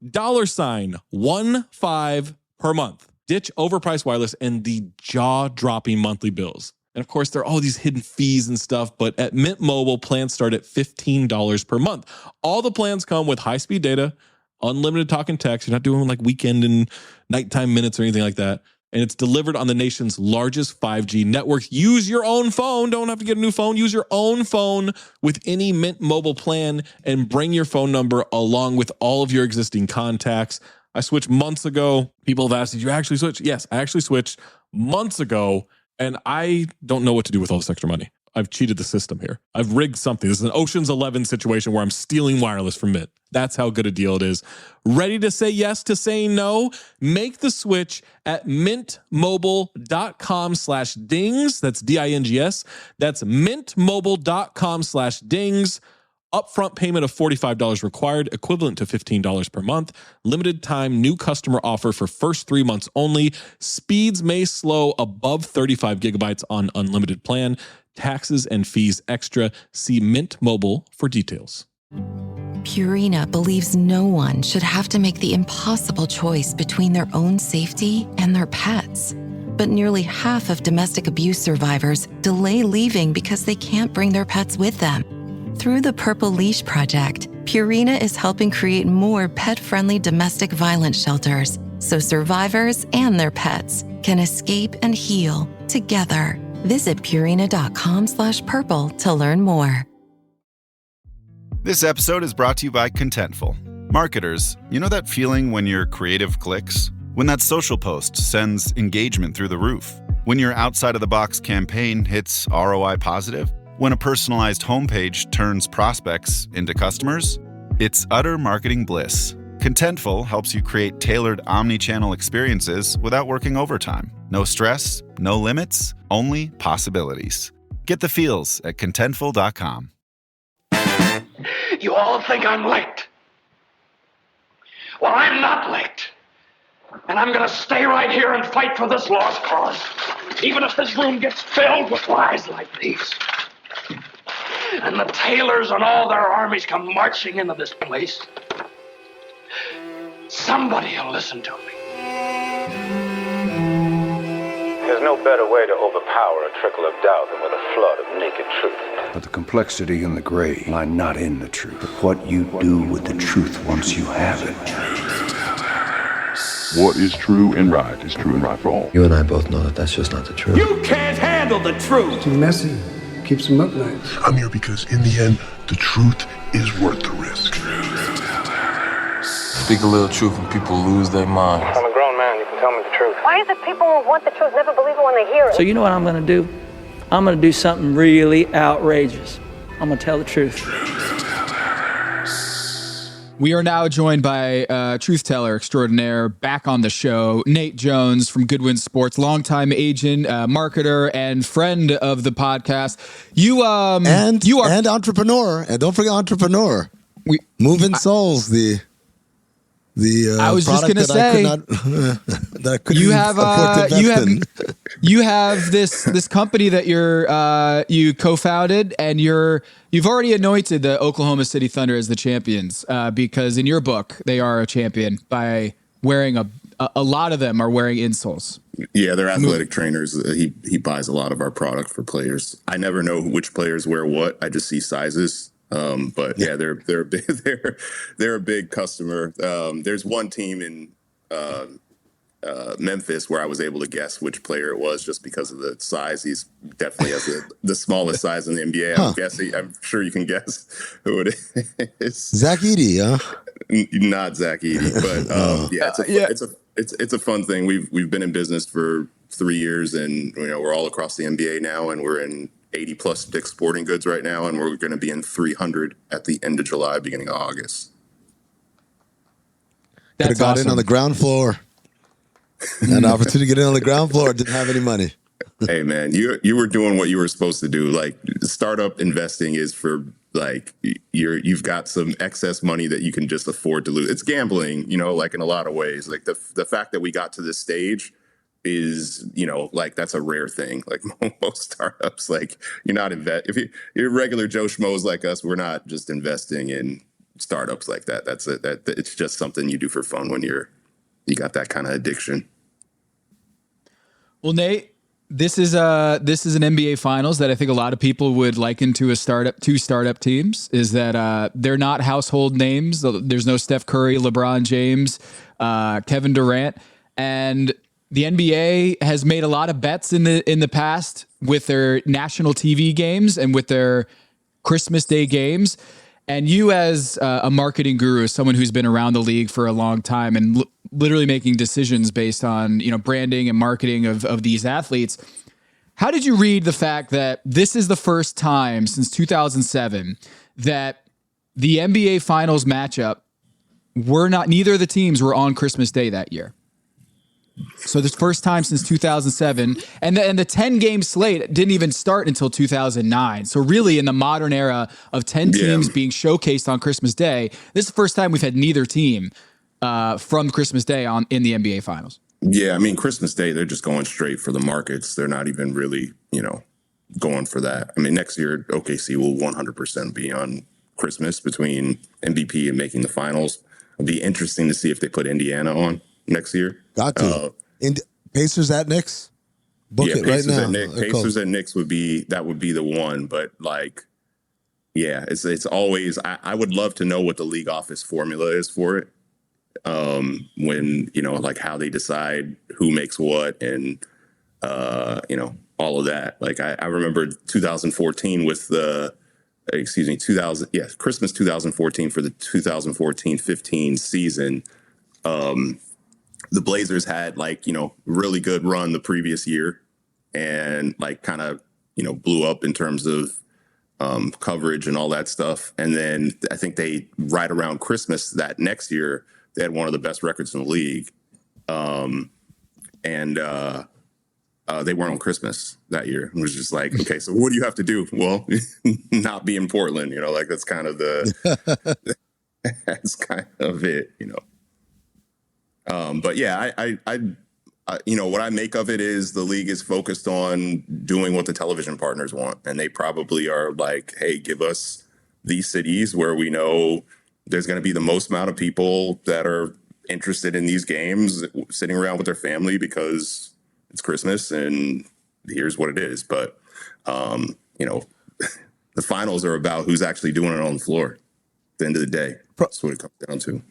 $15 per month. Ditch overpriced wireless and the jaw-dropping monthly bills. And of course, there are all these hidden fees and stuff, but at Mint Mobile, plans start at $15 per month. All the plans come with high-speed data, unlimited talk and text. You're not doing like weekend and nighttime minutes or anything like that. And it's delivered on the nation's largest 5G network. Use your own phone. Don't have to get a new phone. Use your own phone with any Mint Mobile plan and bring your phone number along with all of your existing contacts. I switched months ago. People have asked, did you actually switch? Yes, I actually switched months ago, and I don't know what to do with all this extra money. I've cheated the system here. I've rigged something. This is an Ocean's 11 situation where I'm stealing wireless from Mint. That's how good a deal it is. Ready to say yes to saying no? Make the switch at mintmobile.com/dings. That's DINGS. That's mintmobile.com/dings. Upfront payment of $45 required, equivalent to $15 per month. Limited time new customer offer for first 3 months only. Speeds may slow above 35 gigabytes on unlimited plan. Taxes and fees extra. See Mint Mobile for details. Purina believes no one should have to make the impossible choice between their own safety and their pets. But nearly half of domestic abuse survivors delay leaving because they can't bring their pets with them. Through the Purple Leash Project, Purina is helping create more pet-friendly domestic violence shelters so survivors and their pets can escape and heal together. Visit Purina.com/purple to learn more. This episode is brought to you by Contentful. Marketers, you know that feeling when your creative clicks? When that social post sends engagement through the roof? When your outside-of-the-box campaign hits ROI positive? When a personalized homepage turns prospects into customers? It's utter marketing bliss. Contentful helps you create tailored omni-channel experiences without working overtime. No stress, no limits, only possibilities. Get the feels at Contentful.com. You all think I'm late. Well, I'm not licked. And I'm going to stay right here and fight for this lost cause. Even if this room gets filled with lies like these. And the Taylors and all their armies come marching into this place. Somebody will listen to me. There's no better way to overpower a trickle of doubt than with a flood of naked truth. But the complexity and the gray lie not in the truth, but what you do with the truth once you have it. What is true and right is true and right for all. You and I both know that that's just not the truth. You can't handle the truth. Too messy. Keeps them up nights. I'm here because in the end, the truth is worth the risk. Speak a little truth and people lose their minds. I'm a grown man, you can tell me the truth. Why is it people who want the truth never believe it when they hear it? So you know what I'm going to do? I'm going to do something really outrageous. I'm going to tell the truth. We are now joined by truth teller extraordinaire back on the show, Nate Jones from Goodwin Sports, longtime agent, marketer, and friend of the podcast. You are and entrepreneur, and don't forget entrepreneur. Moving Souls, the I was just gonna say that I couldn't afford to invest in. You have this company that you co-founded, and you've already anointed the Oklahoma City Thunder as the champions because in your book they are a champion by wearing a lot of them are wearing insoles. Yeah, they're athletic trainers. He buys a lot of our product for players. I never know which players wear what. I just see sizes. But yeah, they're a big customer. There's one team in Memphis where I was able to guess which player it was just because of the size. He's definitely has the smallest size in the NBA. I'm sure you can guess who it is. Zach Edey, huh? Not Zach Edey, but it's a fun thing. We've been in business for 3 years, and we're all across the NBA now, and we're in 80 plus Dick's Sporting Goods right now, and we're going to be in 300 at the end of July, beginning of August. Could have got in on the ground floor. An opportunity to get in on the ground floor. Didn't have any money. Hey man, you were doing what you were supposed to do. Like startup investing is for like you've got some excess money that you can just afford to lose. It's gambling, like in a lot of ways. Like the fact that we got to this stage is, like that's a rare thing. Like most startups, like you're not if you're regular Joe Schmoes like us, we're not just investing in startups like that. That's it. It's just something you do for fun when you got that kind of addiction. Well, Nate, this is an NBA Finals that I think a lot of people would liken to two startup teams. Is that they're not household names. There's no Steph Curry, LeBron James, Kevin Durant, and the NBA has made a lot of bets in the past with their national TV games and with their Christmas Day games. And you, as a marketing guru, someone who's been around the league for a long time and literally making decisions based on branding and marketing of these athletes, how did you read the fact that this is the first time since 2007 that the NBA Finals matchup neither of the teams were on Christmas Day that year? So this first time since 2007, and the 10-game slate didn't even start until 2009. So really, in the modern era of 10 teams being showcased on Christmas Day, this is the first time we've had neither team from Christmas Day in the NBA Finals. Yeah, I mean, Christmas Day, they're just going straight for the markets. They're not even really, going for that. I mean, next year, OKC will 100% be on Christmas between MVP and making the finals. It'll be interesting to see if they put Indiana on next year. Got to. Pacers at Knicks? Book it right now. Pacers at Knicks would be the one. But it's always, I would love to know what the league office formula is for it. When, like how they decide who makes what and, all of that. Like I remember 2014 with Christmas 2014 for the 2014-15 season. The Blazers had really good run the previous year and kind of, blew up in terms of coverage and all that stuff. And then I think right around Christmas that next year, they had one of the best records in the league. They weren't on Christmas that year. It was just like, okay, so what do you have to do? Well, not be in Portland, that's kind of that's kind of it, But yeah, I you know, what I make of it is the league is focused on doing what the television partners want. And they probably are like, hey, give us these cities where we know there's going to be the most amount of people that are interested in these games sitting around with their family because it's Christmas and here's what it is. But, you know, the finals are about who's actually doing it on the floor at the end of the day. That's what it comes down to.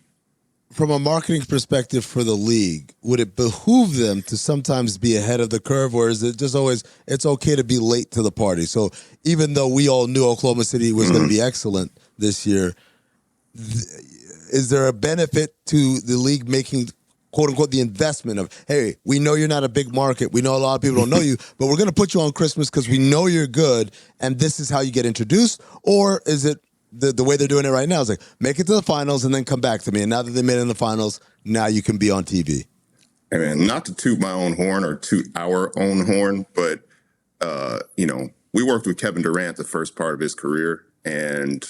From a marketing perspective for the league, would it behoove them to sometimes be ahead of the curve, or is it just always it's okay to be late to the party? So even though we all knew Oklahoma City was going to be excellent this year, is there a benefit to the league making, quote unquote, the investment of, hey, we know you're not a big market, we know a lot of people don't know you, but we're going to put you on Christmas because we know you're good, and this is how you get introduced? Or is it the way they're doing it right now is like, make it to the finals and then come back to me. And now that they made it in the finals, now you can be on TV. Hey man, not to toot my own horn or toot our own horn, but, you know, we worked with Kevin Durant the first part of his career. And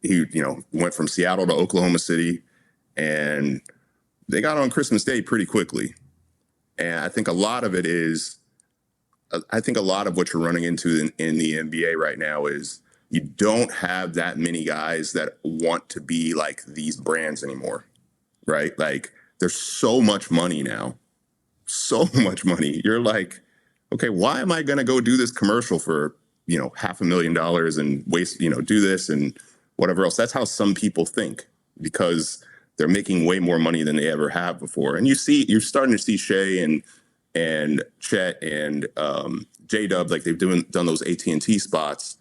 he, you know, went from Seattle to Oklahoma City. And they got on Christmas Day pretty quickly. And I think a lot of it is, I think a lot of what you're running into in the NBA right now is, you don't have that many guys that want to be like these brands anymore, right? Like there's so much money now, so much money. You're like, okay, why am I going to go do this commercial for, you know, $500,000 and waste, you know, do this and whatever else? That's how some people think because they're making way more money than they ever have before. And you're starting to see Shea and Chet and J-Dub, like they've done those AT&T spots.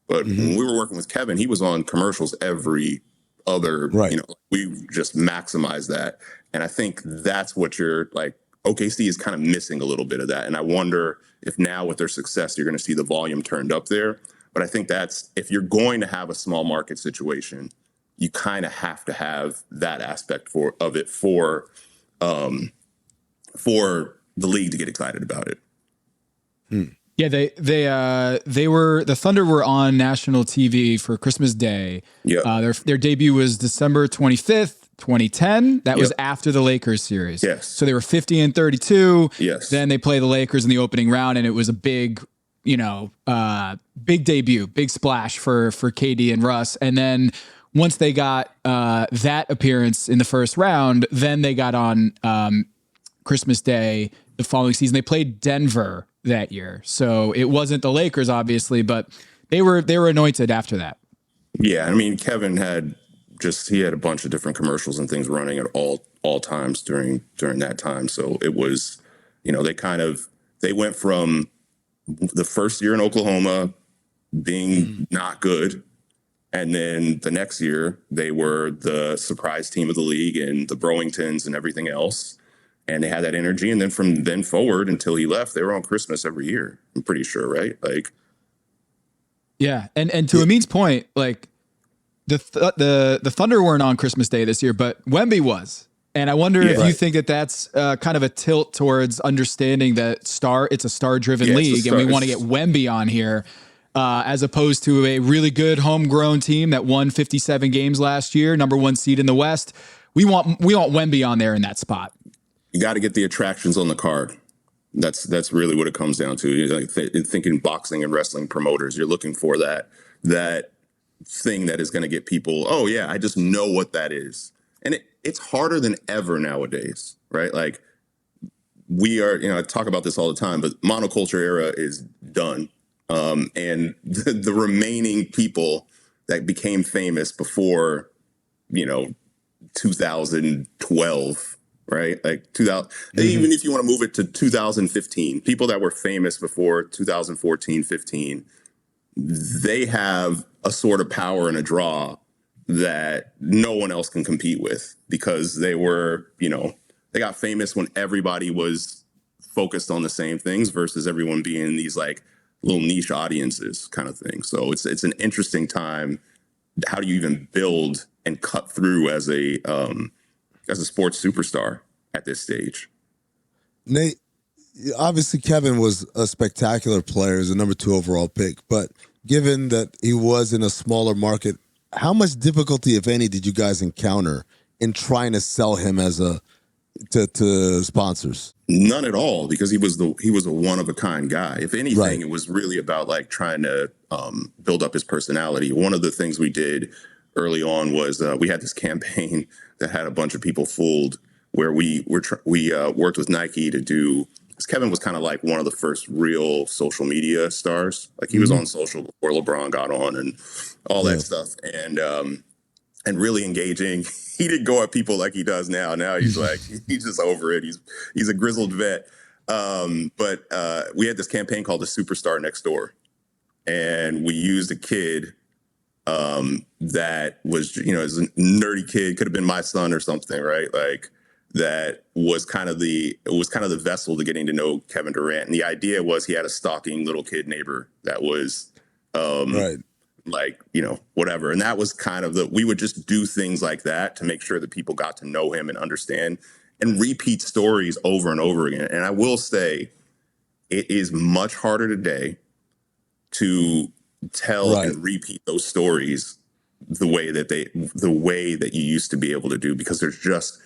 But when we were working with Kevin, he was on commercials every other, you know, we just maximize that. And I think that's what you're like, OKC is kind of missing a little bit of that. And I wonder if now with their success, you're going to see the volume turned up there. But I think that's, if you're going to have a small market situation, you kind of have to have that aspect of it for the league to get excited about it. Yeah, the Thunder were on national TV for Christmas Day. Yeah. Their debut was December 25th, 2010. That was after the Lakers series. Yes. So they were 50-32. Yes. Then they play the Lakers in the opening round, and it was a big, you know, big debut, big splash for KD and Russ. And then once they got that appearance in the first round, then they got on Christmas Day the following season. They played Denver that year. So it wasn't the Lakers, obviously, but they were anointed after that. Yeah, I mean, Kevin had a bunch of different commercials and things running at all times during that time. So it was, you know, they went from the first year in Oklahoma being not good, and then the next year they were the surprise team of the league and the Browingtons and everything else. And they had that energy. And then from then forward until he left, they were on Christmas every year. I'm pretty sure, right? Like, yeah. And to Amin's point, like the Thunder weren't on Christmas Day this year, but Wemby was. And I wonder if you think that that's kind of a tilt towards understanding that it's a star-driven league, and we want to get Wemby on here as opposed to a really good homegrown team that won 57 games last year, number 1 seed in the West. We want Wemby on there in that spot. You got to get the attractions on the card. That's really what it comes down to. You're like thinking boxing and wrestling promoters, you're looking for that thing that is going to get people, oh yeah, I just know what that is. And it's harder than ever nowadays, right? Like we are, you know, I talk about this all the time, but monoculture era is done. And the remaining people that became famous before, you know, 2012, right? Like 2000, even if you want to move it to 2015, people that were famous before 2014, 15, they have a sort of power and a draw that no one else can compete with because they were, you know, they got famous when everybody was focused on the same things versus everyone being these like little niche audiences kind of thing. So it's an interesting time. How do you even build and cut through as a sports superstar at this stage? Nate, obviously Kevin was a spectacular player as a number 2 overall pick, but given that he was in a smaller market, how much difficulty, if any, did you guys encounter in trying to sell him as to sponsors? None at all, because he was a one of a kind guy. If anything, It was really about like trying to build up his personality. One of the things we did early on was we had this campaign that had a bunch of people fooled, where we worked with Nike to do. Because Kevin was kind of like one of the first real social media stars. Like he was on social before LeBron got on and all that stuff, and really engaging. He didn't go at people like he does now. Now he's like, he's just over it. He's a grizzled vet. But we had this campaign called The Superstar Next Door. And we used a kid that was, as a nerdy kid, could have been my son or something, right? Like that was kind of the vessel to getting to know Kevin Durant. And the idea was he had a stalking little kid neighbor that was like, whatever. And that was kind of we would just do things like that to make sure that people got to know him and understand and repeat stories over and over again. And I will say it is much harder today to tell and repeat those stories the way that you used to be able to do, because there's just,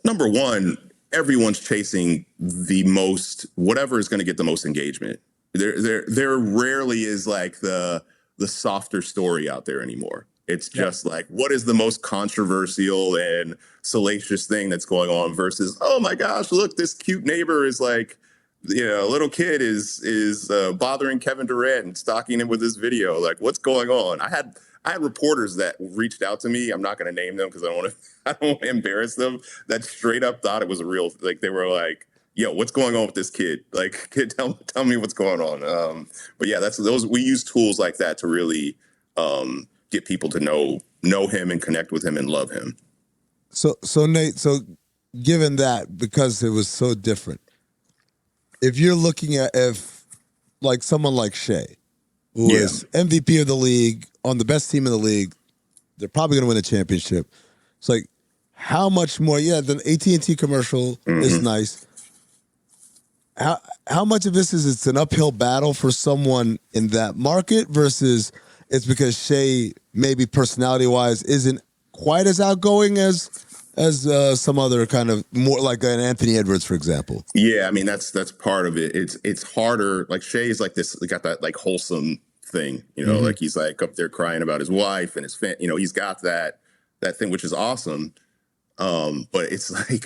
number one, everyone's chasing the most, whatever is going to get the most engagement. There rarely is like the softer story out there anymore. It's just like, what is the most controversial and salacious thing that's going on versus, oh my gosh, look, this cute neighbor is like, a little kid is bothering Kevin Durant and stalking him with this video. Like, what's going on? I had reporters that reached out to me. I'm not going to name them because I don't want to embarrass them. That straight up thought it was a real, like they were like, yo, what's going on with this kid? Like, kid, tell me what's going on. But yeah, we use tools like that to really get people to know him and connect with him and love him. So Nate, given that, because it was so different, if you're looking at like someone like Shea, who is MVP of the league, on the best team in the league, they're probably going to win a championship. It's like, how much more? Yeah, the AT&T commercial is nice. How much of this is it's an uphill battle for someone in that market versus it's because Shea, maybe personality-wise, isn't quite as outgoing as some other kind of, more like an Anthony Edwards, for example? Yeah, I mean, that's part of it. It's harder. Like Shea's like this, got that like wholesome thing, like he's like up there crying about his wife and his he's got that thing, which is awesome. But it's like,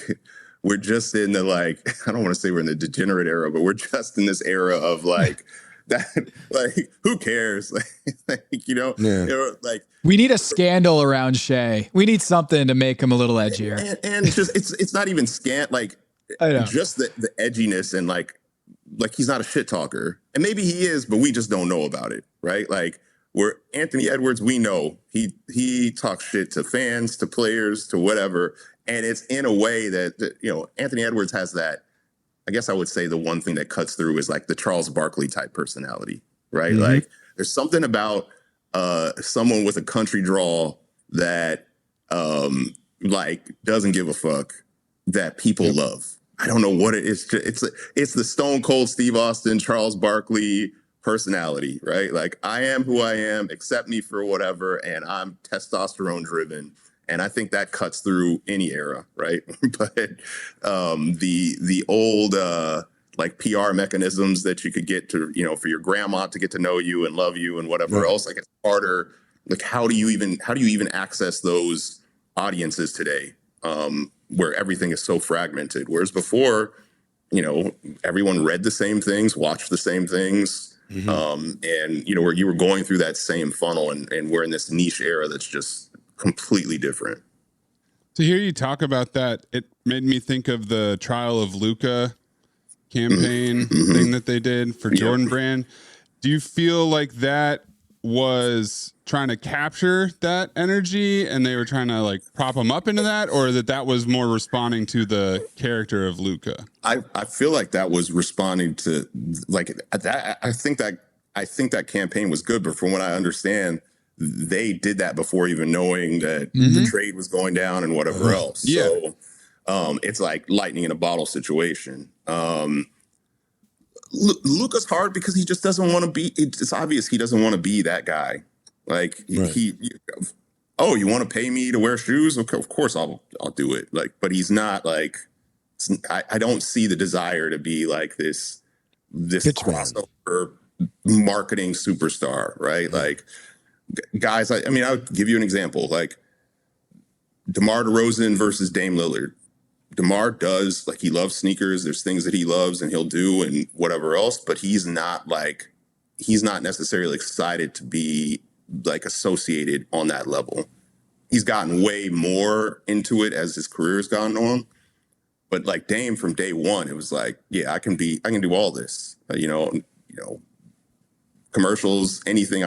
we're just in the, like, I don't want to say we're in the degenerate era, but we're just in this era of like that, like, who cares? Like, like, we need a scandal around Shea. We need something to make him a little edgier. And just, it's not even like, just the edginess and like he's not a shit talker. And maybe he is, but we just don't know about it, right? Like, where Anthony Edwards, we know he talks shit to fans, to players, to whatever. And it's in a way that Anthony Edwards has that, I guess I would say the one thing that cuts through is like the Charles Barkley type personality, right? Like, there's something about someone with a country drawl that like doesn't give a fuck that people love. I don't know what it is. It's the Stone Cold Steve Austin, Charles Barkley personality, right? Like, I am who I am, accept me for whatever, and I'm testosterone driven. And I think that cuts through any era, right? But the old like PR mechanisms that you could get to, for your grandma to get to know you and love you and whatever else, like, it's harder. Like, how do you even access those audiences today, where everything is so fragmented? Whereas before, everyone read the same things, watched the same things, and where you were going through that same funnel, and we're in this niche era that's just completely different. To hear you talk about that, it made me think of the Trial of Luka campaign thing that they did for Jordan Brand. Do you feel like that was trying to capture that energy and they were trying to like prop him up into that, or that was more responding to the character of Luka? I feel like that was responding to like that. I think that campaign was good, but from what I understand, they did that before even knowing that the trade was going down and whatever else. Yeah. So it's like lightning in a bottle situation. Luka's hard because he just doesn't want to be. It's obvious he doesn't want to be that guy. Like oh, you want to pay me to wear shoes? Okay, of course I'll do it. Like, but he's not like, I don't see the desire to be like this crossover marketing superstar, right? Like guys, I mean, I'll give you an example, like DeMar DeRozan versus Dame Lillard. DeMar does, like, he loves sneakers. There's things that he loves and he'll do and whatever else, but he's not necessarily excited to be like associated on that level. He's gotten way more into it as his career's gone on. But like Dame from day one, it was like, yeah, I can do all this, commercials, anything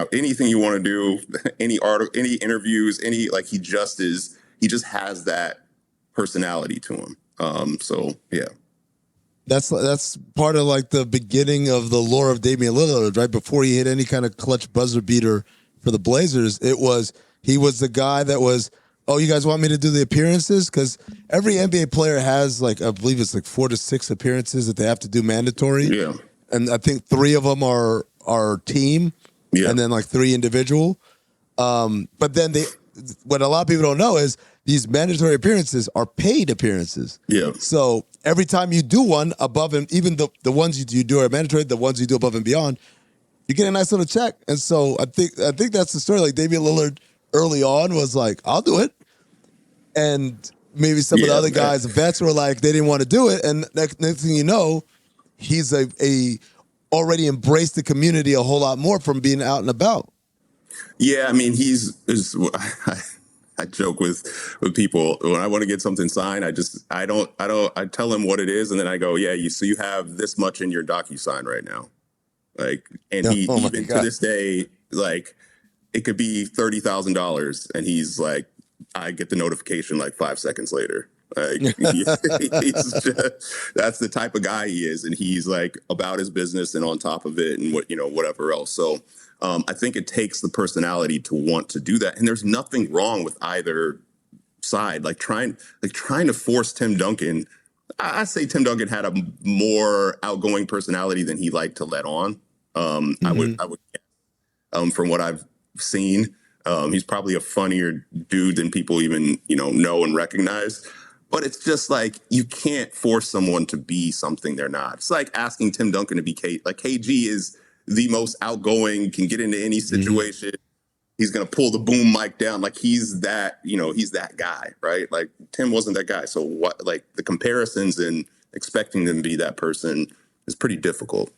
you want to do, any interviews, he just has that personality to him. So yeah. That's part of like the beginning of the lore of Damian Lillard, right? Before he hit any kind of clutch buzzer beater for the Blazers, he was the guy that was, oh, you guys want me to do the appearances? Because every NBA player has I believe it's 4 to 6 appearances that they have to do mandatory. Yeah. And I think 3 of them are team, and then 3 individual. But then what a lot of people don't know is these mandatory appearances are paid appearances. Yeah. So every time you do one above and even the ones you do are mandatory, the ones you do above and beyond, you get a nice little check. And so I think that's the story. Like Damian Lillard early on was like, I'll do it. And maybe some of the other guys, the vets, were like, they didn't want to do it. And next thing you know, he's already embraced the community a whole lot more from being out and about. Yeah, I mean, I joke with people when I want to get something signed. I tell him what it is, and then I go, yeah, you have this much in your DocuSign right now, and he even to this day, it could be $30,000, and he's like, I get the notification 5 seconds later. That's the type of guy he is, and he's about his business and on top of it, and whatever else. So I think it takes the personality to want to do that, and there's nothing wrong with either side. Trying to force Tim Duncan. I say Tim Duncan had a more outgoing personality than he liked to let on. I would from what I've seen. He's probably a funnier dude than people even, know and recognize. But it's just you can't force someone to be something they're not. It's like asking Tim Duncan to be KG is the most outgoing, can get into any situation. He's going to pull the boom mic down. He's that, he's that guy, right? Tim wasn't that guy. So what, the comparisons and expecting them to be that person is pretty difficult.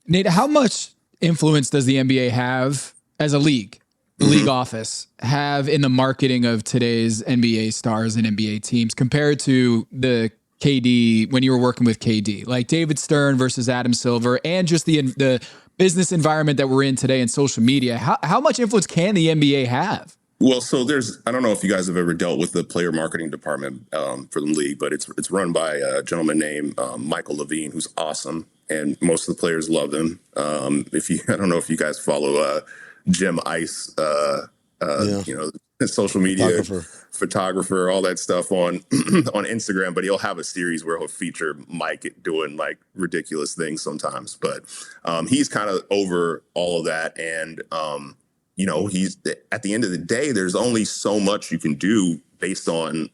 Nate, how much influence does the NBA have as a league, the league office, have in the marketing of today's NBA stars and NBA teams compared to the KD, when you were working with KD, like David Stern versus Adam Silver, and just the business environment that we're in today and social media? How much influence can the NBA have? Well, so I don't know if you guys have ever dealt with the player marketing department for the league, but it's run by a gentleman named Michael Levine, who's awesome. And most of the players love him. I don't know if you guys follow Jim Ice, social media photographer, all that stuff on on Instagram. But he'll have a series where he'll feature Mike doing ridiculous things sometimes. But he's kind of over all of that, and he's at the end of the day, there's only so much you can do based on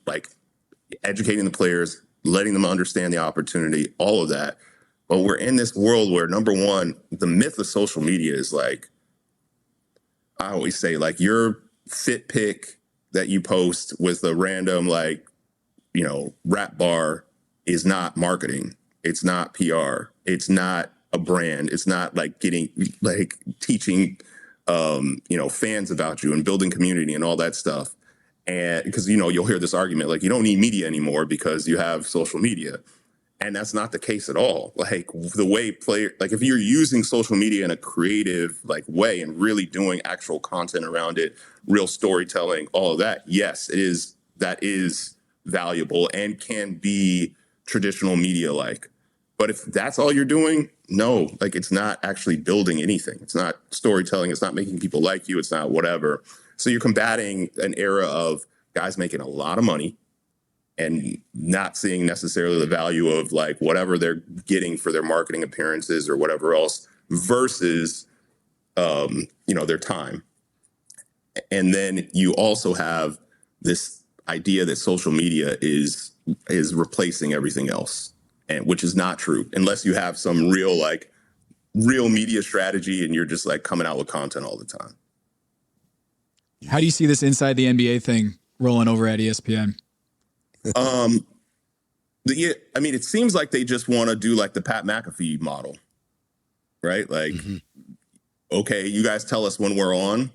educating the players, letting them understand the opportunity, all of that. But we're in this world where, number one, the myth of social media is I always say, your fit pic that you post with a random, rap bar is not marketing. It's not PR. It's not a brand. It's not getting, teaching, fans about you and building community and all that stuff. And because, you'll hear this argument, you don't need media anymore because you have social media. And that's not the case at all. The way if you're using social media in a creative way and really doing actual content around it, real storytelling, all of that, yes, that is valuable and can be traditional media But if that's all you're doing, no, it's not actually building anything. It's not storytelling. It's not making people like you. It's not whatever. So you're combating an era of guys making a lot of money and not seeing necessarily the value of whatever they're getting for their marketing appearances or whatever else versus, their time. And then you also have this idea that social media is replacing everything else, and which is not true unless you have some real media strategy and you're just like coming out with content all the time. How do you see this inside the NBA thing rolling over at ESPN? I mean, it seems like they just want to do like the Pat McAfee model, right? Like, okay, you guys tell us when we're on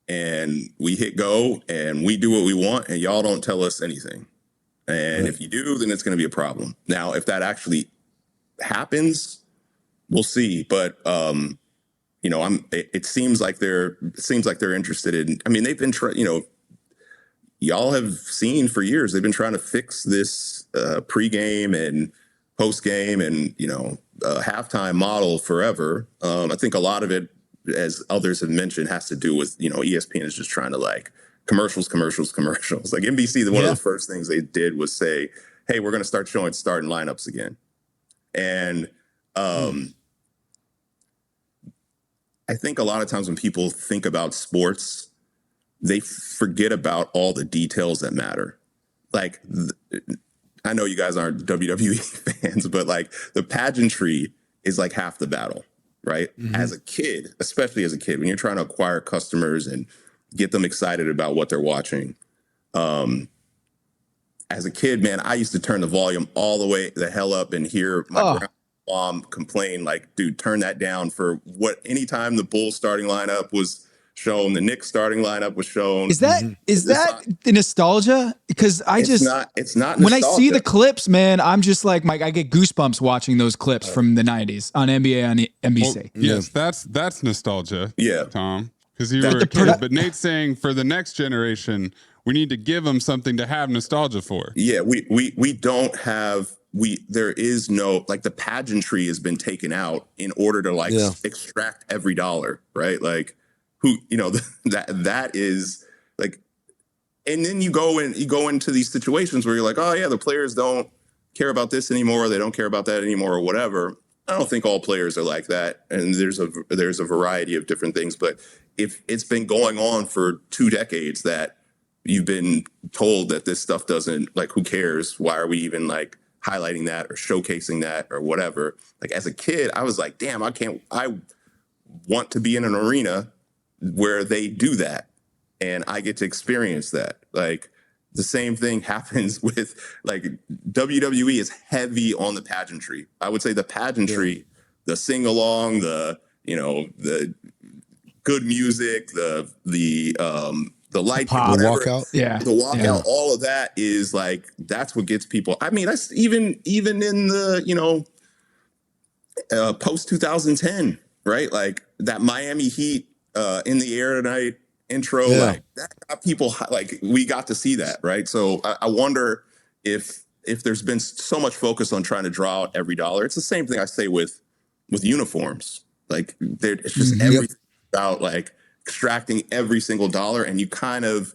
and we hit go and we do what we want and y'all don't tell us anything. And if you do, then it's going to be a problem. Now, if that actually happens, we'll see. But, it seems like they're interested in, I mean, they've been y'all have seen for years, they've been trying to fix this pregame and postgame and, halftime model forever. I think a lot of it, as others have mentioned, has to do with, ESPN is just trying to like commercials. Like NBC, one of the first things they did was say, hey, we're going to start showing starting lineups again. And I think a lot of times when people think about sports, they forget about all the details that matter. Like, I know you guys aren't WWE fans, but like the pageantry is like half the battle, right? As a kid, especially as a kid, when you're trying to acquire customers and get them excited about what they're watching. As a kid, man, I used to turn the volume all the way the hell up and hear my mom complain, like, dude, turn that down for anytime the Bulls starting lineup was shown, the Knicks starting lineup was shown. Is that the nostalgia? Because it's not when I see the clips, man, I'm just like, Mike, I get goosebumps watching those clips from the 90s on NBA on NBC. Well, yes, that's nostalgia. Yeah, Tom, because you were a kid. But Nate's saying for the next generation, we need to give them something to have nostalgia for. Yeah, we don't have. There is no, like, the pageantry has been taken out in order to extract every dollar, right? Like, that is like, and then you go into these situations where you're like, oh yeah, the players don't care about this anymore, they don't care about that anymore, or whatever. I don't think all players are like that, and there's a variety of different things. But if it's been going on for 2 decades that you've been told that this stuff doesn't, like, who cares? Why are we even like highlighting that or showcasing that or whatever? Like, as a kid, I was like, damn, I want to be in an arena where they do that and I get to experience that. Like, the same thing happens with, like, WWE is heavy on the pageantry. I would say the pageantry, the sing along, the good music, the light, the walkout, the walkout, all of that is like, that's what gets people. I mean, that's even in the post 2010, right? Like that Miami Heat in the air tonight intro, like that got people, like, we got to see that, right? So I wonder if there's been so much focus on trying to draw out every dollar. It's the same thing I say with uniforms. Like, it's just everything about like extracting every single dollar, and you kind of,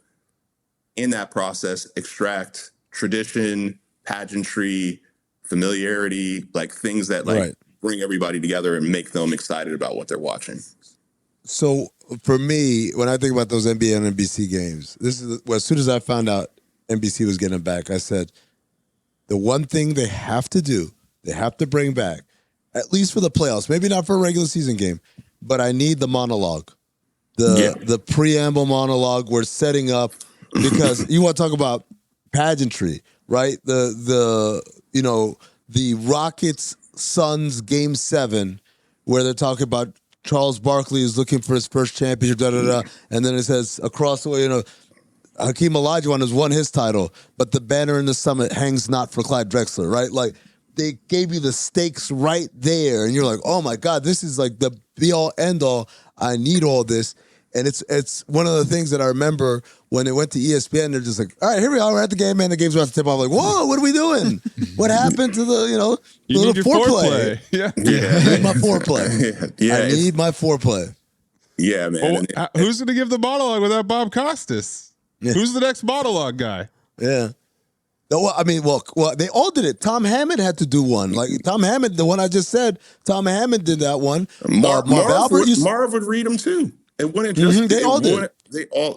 in that process, extract tradition, pageantry, familiarity, like things that like bring everybody together and make them excited about what they're watching. So for me, when I think about those NBA and NBC games, as soon as I found out NBC was getting back, I said, the one thing they have to do, they have to bring back, at least for the playoffs, maybe not for a regular season game, but I need the monologue. The preamble monologue we're setting up, because you want to talk about pageantry, right? The Rockets Suns Game 7, where they're talking about Charles Barkley is looking for his first championship, and then it says across the way, Hakeem Olajuwon has won his title, but the banner in the summit hangs not for Clyde Drexler, right? Like, they gave you the stakes right there, and you're like, oh my God, this is like the be-all, end-all. I need all this. And it's one of the things that I remember when they went to ESPN, they're just like, all right, here we are, we're at the game, man. The game's about to tip off. Like, whoa, what are we doing? What happened to the, you little need foreplay? Yeah. I need my foreplay. I need my foreplay. Yeah, man. Who's going to give the monologue without Bob Costas? Yeah. Who's the next monologue guy? Yeah. Well, I mean, well, they all did it. Tom Hammond had to do one. Like, Tom Hammond, the one I just said, Tom Hammond did that one. Marv would read them too. It wouldn't just They all did. They all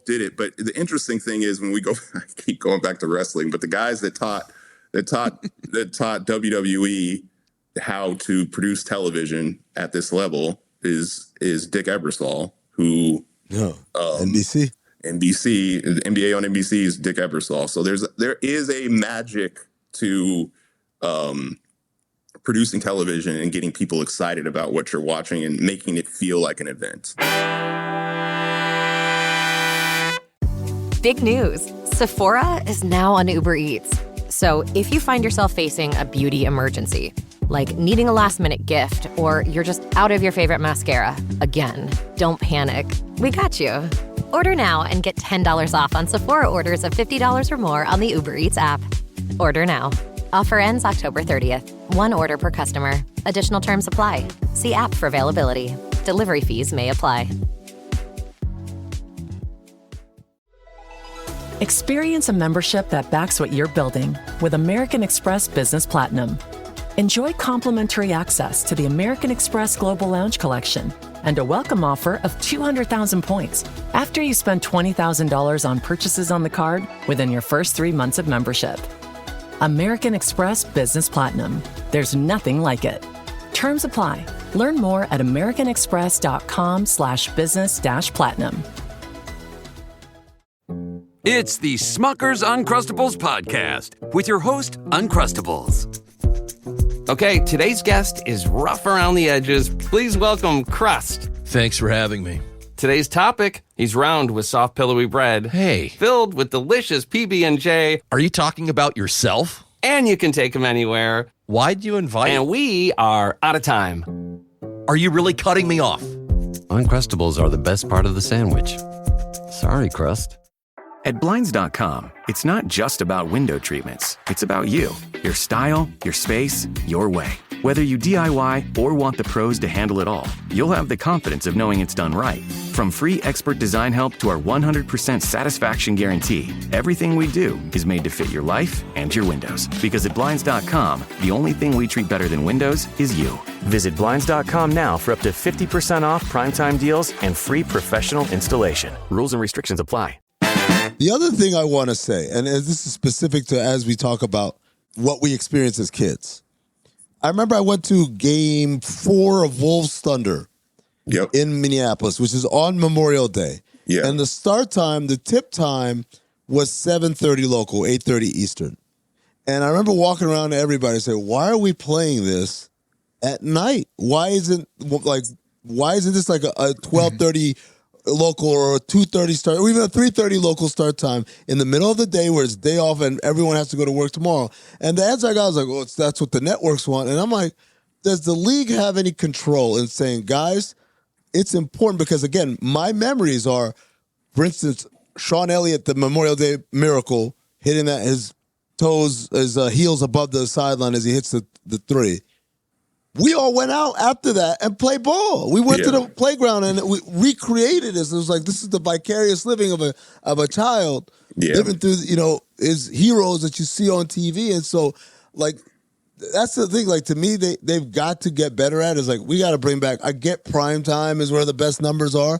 did it. But the interesting thing is when we go, I keep going back to wrestling, but the guys that taught WWE how to produce television at this level is Dick Ebersol, who NBC. The NBA on NBC is Dick Ebersol. So there is a magic to producing television and getting people excited about what you're watching and making it feel like an event. Big news. Sephora is now on Uber Eats. So if you find yourself facing a beauty emergency, like needing a last-minute gift, or you're just out of your favorite mascara, again, don't panic. We got you. Order now and get $10 off on Sephora orders of $50 or more on the Uber Eats app. Order now. Offer ends October 30th. One order per customer. Additional terms apply. See app for availability. Delivery fees may apply. Experience a membership that backs what you're building with American Express Business Platinum. Enjoy complimentary access to the American Express Global Lounge Collection and a welcome offer of 200,000 points after you spend $20,000 on purchases on the card within your first 3 months of membership. American Express Business Platinum. There's nothing like it. Terms apply. Learn more at americanexpress.com/business-platinum. It's the Smucker's Uncrustables podcast with your host, Uncrustables. Okay, today's guest is rough around the edges. Please welcome Crust. Thanks for having me. Today's topic, he's round with soft, pillowy bread. Hey. Filled with delicious PB&J. Are you talking about yourself? And you can take him anywhere. Why'd you invite? And we are out of time. Are you really cutting me off? Uncrustables are the best part of the sandwich. Sorry, Crust. At Blinds.com, it's not just about window treatments. It's about you, your style, your space, your way. Whether you DIY or want the pros to handle it all, you'll have the confidence of knowing it's done right. From free expert design help to our 100% satisfaction guarantee, everything we do is made to fit your life and your windows. Because at Blinds.com, the only thing we treat better than windows is you. Visit Blinds.com now for up to 50% off primetime deals and free professional installation. Rules and restrictions apply. The other thing I want to say, and this is specific to as we talk about what we experience as kids. I remember I went to Game 4 of Wolves Thunder in Minneapolis, which is on Memorial Day. Yeah. And the start time, the tip time was 7:30 local, 8:30 Eastern. And I remember walking around to everybody and saying, why are we playing this at night? Why isn't this like a 12:30 local or a 2:30 start, or even a 3:30 local start time in the middle of the day where it's day off and everyone has to go to work tomorrow? And the answer I got was like, well, that's what the networks want. And I'm like, does the league have any control in saying, guys, it's important? Because again, my memories are, for instance, Sean Elliott, the Memorial Day Miracle, hitting that his heels above the sideline as he hits the three. We all went out after that and played ball. We went to the playground and we recreated this. It was like, this is the vicarious living of a child living through, his heroes that you see on TV. And so, like, that's the thing. Like, to me, they've got to get better at it. It's like, we got to bring back, I get prime time is where the best numbers are.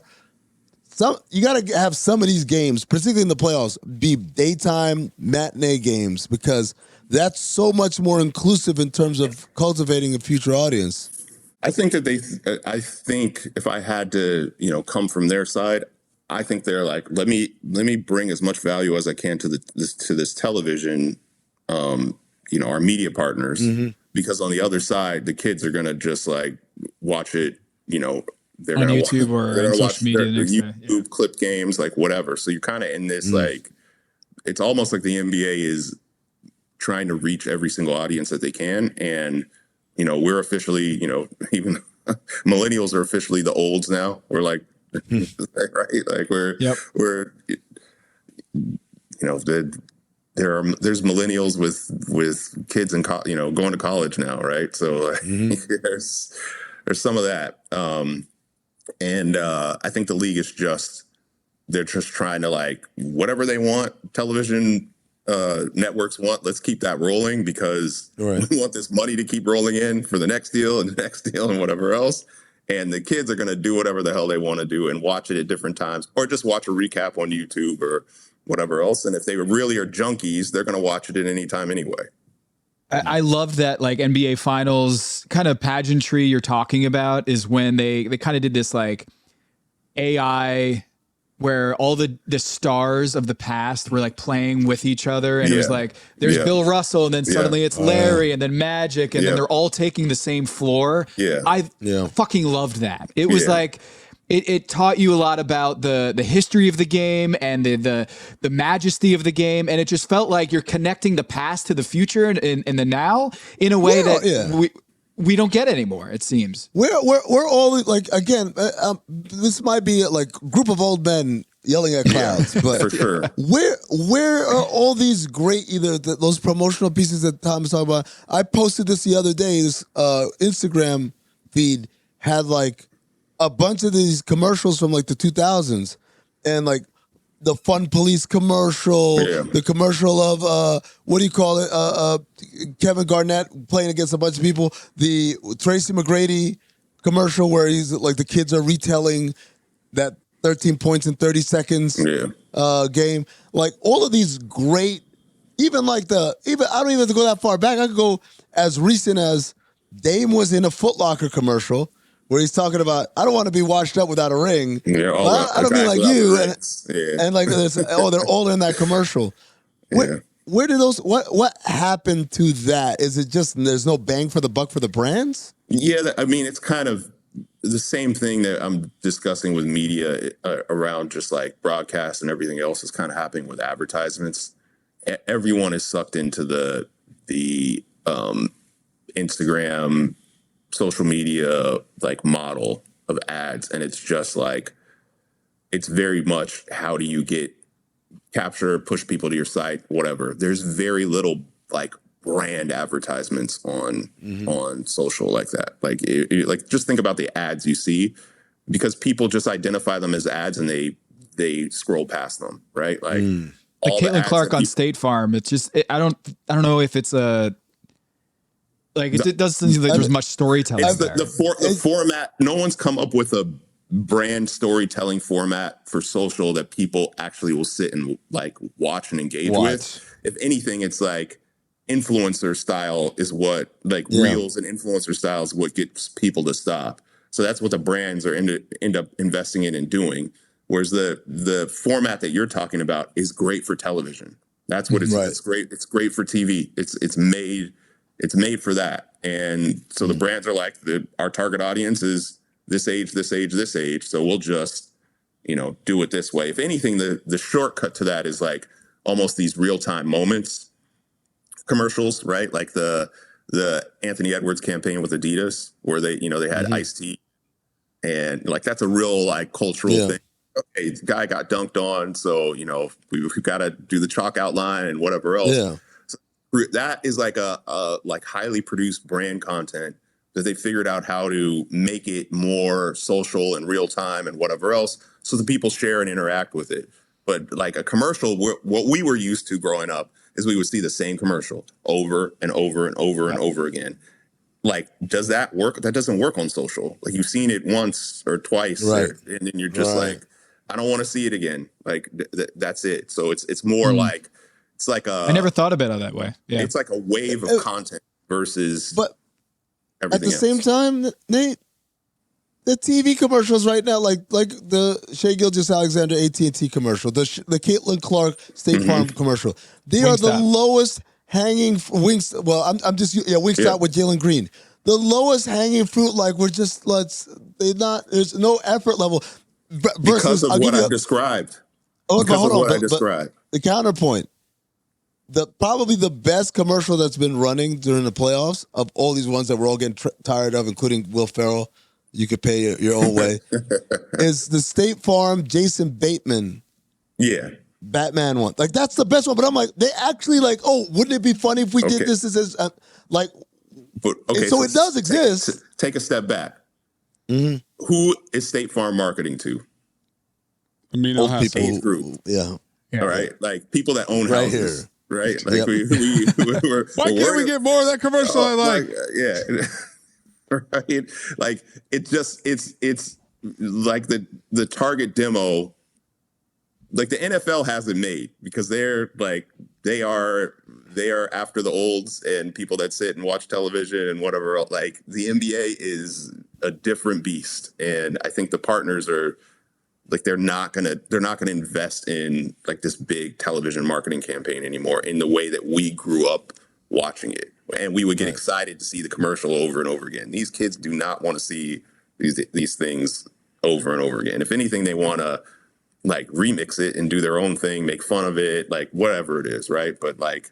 You got to have some of these games, particularly in the playoffs, be daytime matinee games, because that's so much more inclusive in terms of cultivating a future audience. I think that I think if I had to, come from their side, I think they're like, let me bring as much value as I can to this television, our media partners, because on the other side, the kids are going to just like watch it, they're on going YouTube or social media, their YouTube clip games, like whatever. So you're kind of in this, like, it's almost like the NBA is trying to reach every single audience that they can. And, we're officially, even millennials are officially the olds now. We're like, right? Like we're, there's millennials with kids and going to college now. Right. So there's some of that. And I think the league is they're just trying to, like, whatever they want, television networks want, let's keep that rolling because we want this money to keep rolling in for the next deal and the next deal and whatever else. And the kids are going to do whatever the hell they want to do and watch it at different times, or just watch a recap on YouTube or whatever else. And if they really are junkies, they're going to watch it at any time anyway. I love that, like, NBA Finals kind of pageantry you're talking about is when they kind of did this like AI where all the stars of the past were like playing with each other, and it was like there's Bill Russell, and then suddenly it's Larry, and then Magic, and then they're all taking the same floor. I fucking loved that. It was like it taught you a lot about the history of the game and the majesty of the game, and it just felt like you're connecting the past to the future and the now in a way that we don't get anymore, it seems. We're all like, again, this might be like a group of old men yelling at clouds, but for sure. Where are all these great, those promotional pieces that Tom was talking about? I posted this the other day. This Instagram feed had like a bunch of these commercials from like the 2000s, and like the Fun Police commercial, the commercial of what do you call it? Kevin Garnett playing against a bunch of people. The Tracy McGrady commercial where he's like the kids are retelling that 13 points in 30 seconds game. Like all of these great, even I don't even have to go that far back. I could go as recent as Dame was in a Foot Locker commercial where he's talking about, I don't want to be washed up without a ring. I don't mean like you. And like, they're all in that commercial. Where do those, what happened to that? Is it just, there's no bang for the buck for the brands? Yeah, I mean, it's kind of the same thing that I'm discussing with media around just like broadcast and everything else is kind of happening with advertisements. Everyone is sucked into the Instagram, social media like model of ads, and it's just like it's very much how do you capture, push people to your site, whatever. There's very little like brand advertisements on social like that. Like like just think about the ads you see, because people just identify them as ads and they scroll past them, right? Like Caitlin Clark on State Farm. It's just I don't know if it's a like it doesn't seem like there's much storytelling. It's there. The format. No one's come up with a brand storytelling format for social that people actually will sit and like watch and engage with. If anything, it's like influencer style is what reels and influencer style is what gets people to stop. So that's what the brands are end up investing in and doing. Whereas the format that you're talking about is great for television. That's what it's great. It's great for TV. It's made for that. And so the brands are like, our target audience is this age, this age, this age. So we'll just, do it this way. If anything, the shortcut to that is like almost these real-time moments commercials, right? Like the Anthony Edwards campaign with Adidas where they had Ice-T, and like, that's a real like cultural thing. Okay, the guy got dunked on. So, we've got to do the chalk outline and whatever else. Yeah. So that is like a like highly produced brand content that they figured out how to make it more social and real time and whatever else, so the people share and interact with it. But like a commercial, what we were used to growing up is we would see the same commercial over and over and over and over again. Like, does that work? That doesn't work on social. Like, you've seen it once or twice, and then you're just like, I don't want to see it again. Like, that's it. So it's more like, it's like I never thought about it that way. Yeah. It's like a wave of content versus everything at the same time, Nate, the TV commercials right now, like the Shea Gilgeous-Alexander AT&T commercial, the Caitlin Clark State Farm commercial, they are the lowest hanging wings. Well, I'm just Wingstop with Jalen Green. The lowest hanging fruit. Like, there's no effort level. Because of what I described. The counterpoint. Probably the best commercial that's been running during the playoffs of all these ones that we're all getting tired of, including Will Ferrell, you could pay your own way, is the State Farm Jason Bateman Batman one. Like, that's the best one. But I'm like, they actually like, wouldn't it be funny if we did this? So it does exist. Take a step back. Who is State Farm marketing to? Amin Elhassan. Age group. All right. Like, people that own houses. Here. Right? Like, why can't we get more of that commercial I like? right? Like it's like the target demo. Like the NFL has it made because they're like they are after the olds and people that sit and watch television and whatever else. Like the NBA is a different beast, and I think the partners are like they're not gonna invest in like this big television marketing campaign anymore in the way that we grew up watching it, and we would get excited to see the commercial over and over again. These kids do not want to see these things over and over again. If anything, they want to like remix it and do their own thing, make fun of it, like whatever it is, right? But like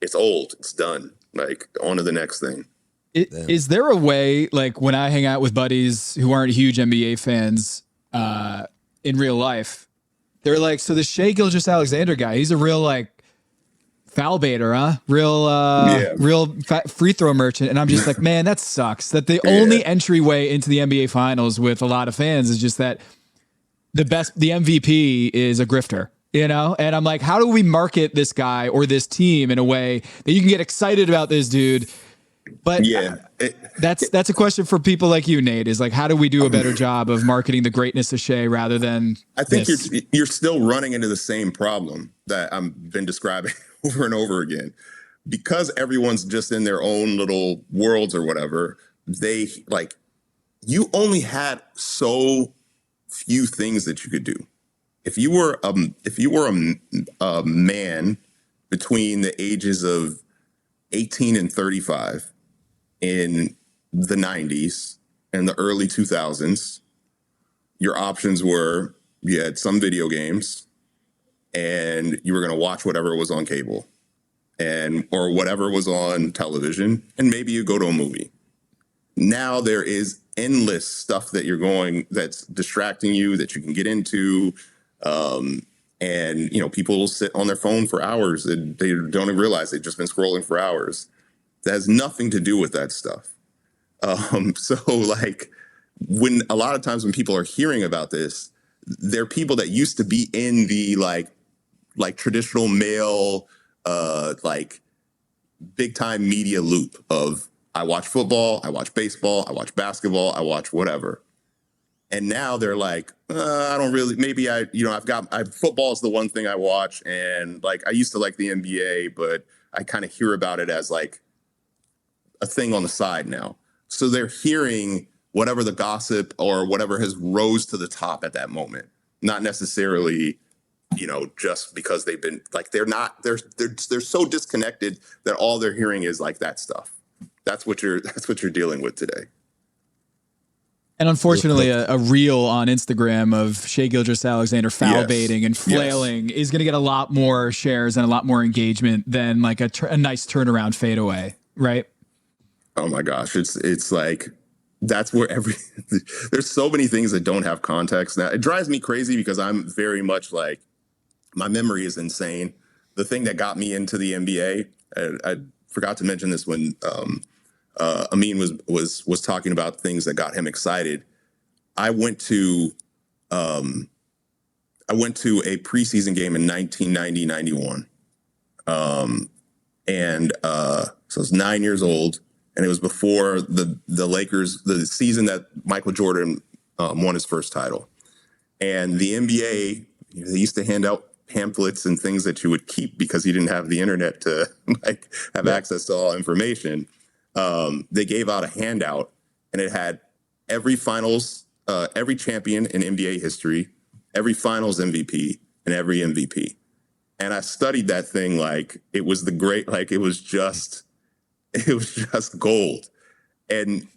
it's old, it's done. Like on to the next thing. Is there a way, like when I hang out with buddies who aren't huge NBA fans in real life, they're like, so the Shai Gilgeous-Alexander guy, he's a real like foul baiter, huh? Real free throw merchant. And I'm just like, man, that sucks. That the only entryway into the NBA finals with a lot of fans is just that the MVP is a grifter, you know? And I'm like, how do we market this guy or this team in a way that you can get excited about this dude? But that's a question for people like you, Nate, is like, how do we do a better job of marketing the greatness of Shai rather than I think you're still running into the same problem that I've been describing over and over again. Because everyone's just in their own little worlds or whatever, they like, you only had so few things that you could do. If you were a man between the ages of 18 and 35 in the 90s and the early 2000s, your options were you had some video games and you were going to watch whatever was on cable and or whatever was on television, and maybe you go to a movie. Now there is endless stuff that's distracting you that you can get into. And, you know, people will sit on their phone for hours and they don't even realize they've just been scrolling for hours. That has nothing to do with that stuff. So like when a lot of times when people are hearing about this, they're people that used to be in the like traditional male, like big time media loop of I watch football, I watch baseball, I watch basketball, I watch whatever. And now they're like, I don't really, maybe football is the one thing I watch. And like, I used to like the NBA, but I kind of hear about it as like a thing on the side now. So they're hearing whatever the gossip or whatever has rose to the top at that moment, not necessarily, you know, just because they've been like, they're so disconnected that all they're hearing is like that stuff. That's what you're dealing with today. And unfortunately, a reel on Instagram of Shai Gilgeous-Alexander foul baiting and flailing is going to get a lot more shares and a lot more engagement than like a nice turnaround fadeaway, right? Oh my gosh, it's like that's where there's so many things that don't have context. Now it drives me crazy because I'm very much like my memory is insane. The thing that got me into the NBA, I forgot to mention this when Amin was talking about things that got him excited. I went to a preseason game in 1990-91. So I was 9 years old, and it was before the Lakers, the season that Michael Jordan won his first title. And the NBA, they used to hand out pamphlets and things that you would keep because you didn't have the internet to like have access to all information. They gave out a handout, and it had every finals, every champion in NBA history, every finals MVP, and every MVP. And I studied that thing like it was it was just gold. And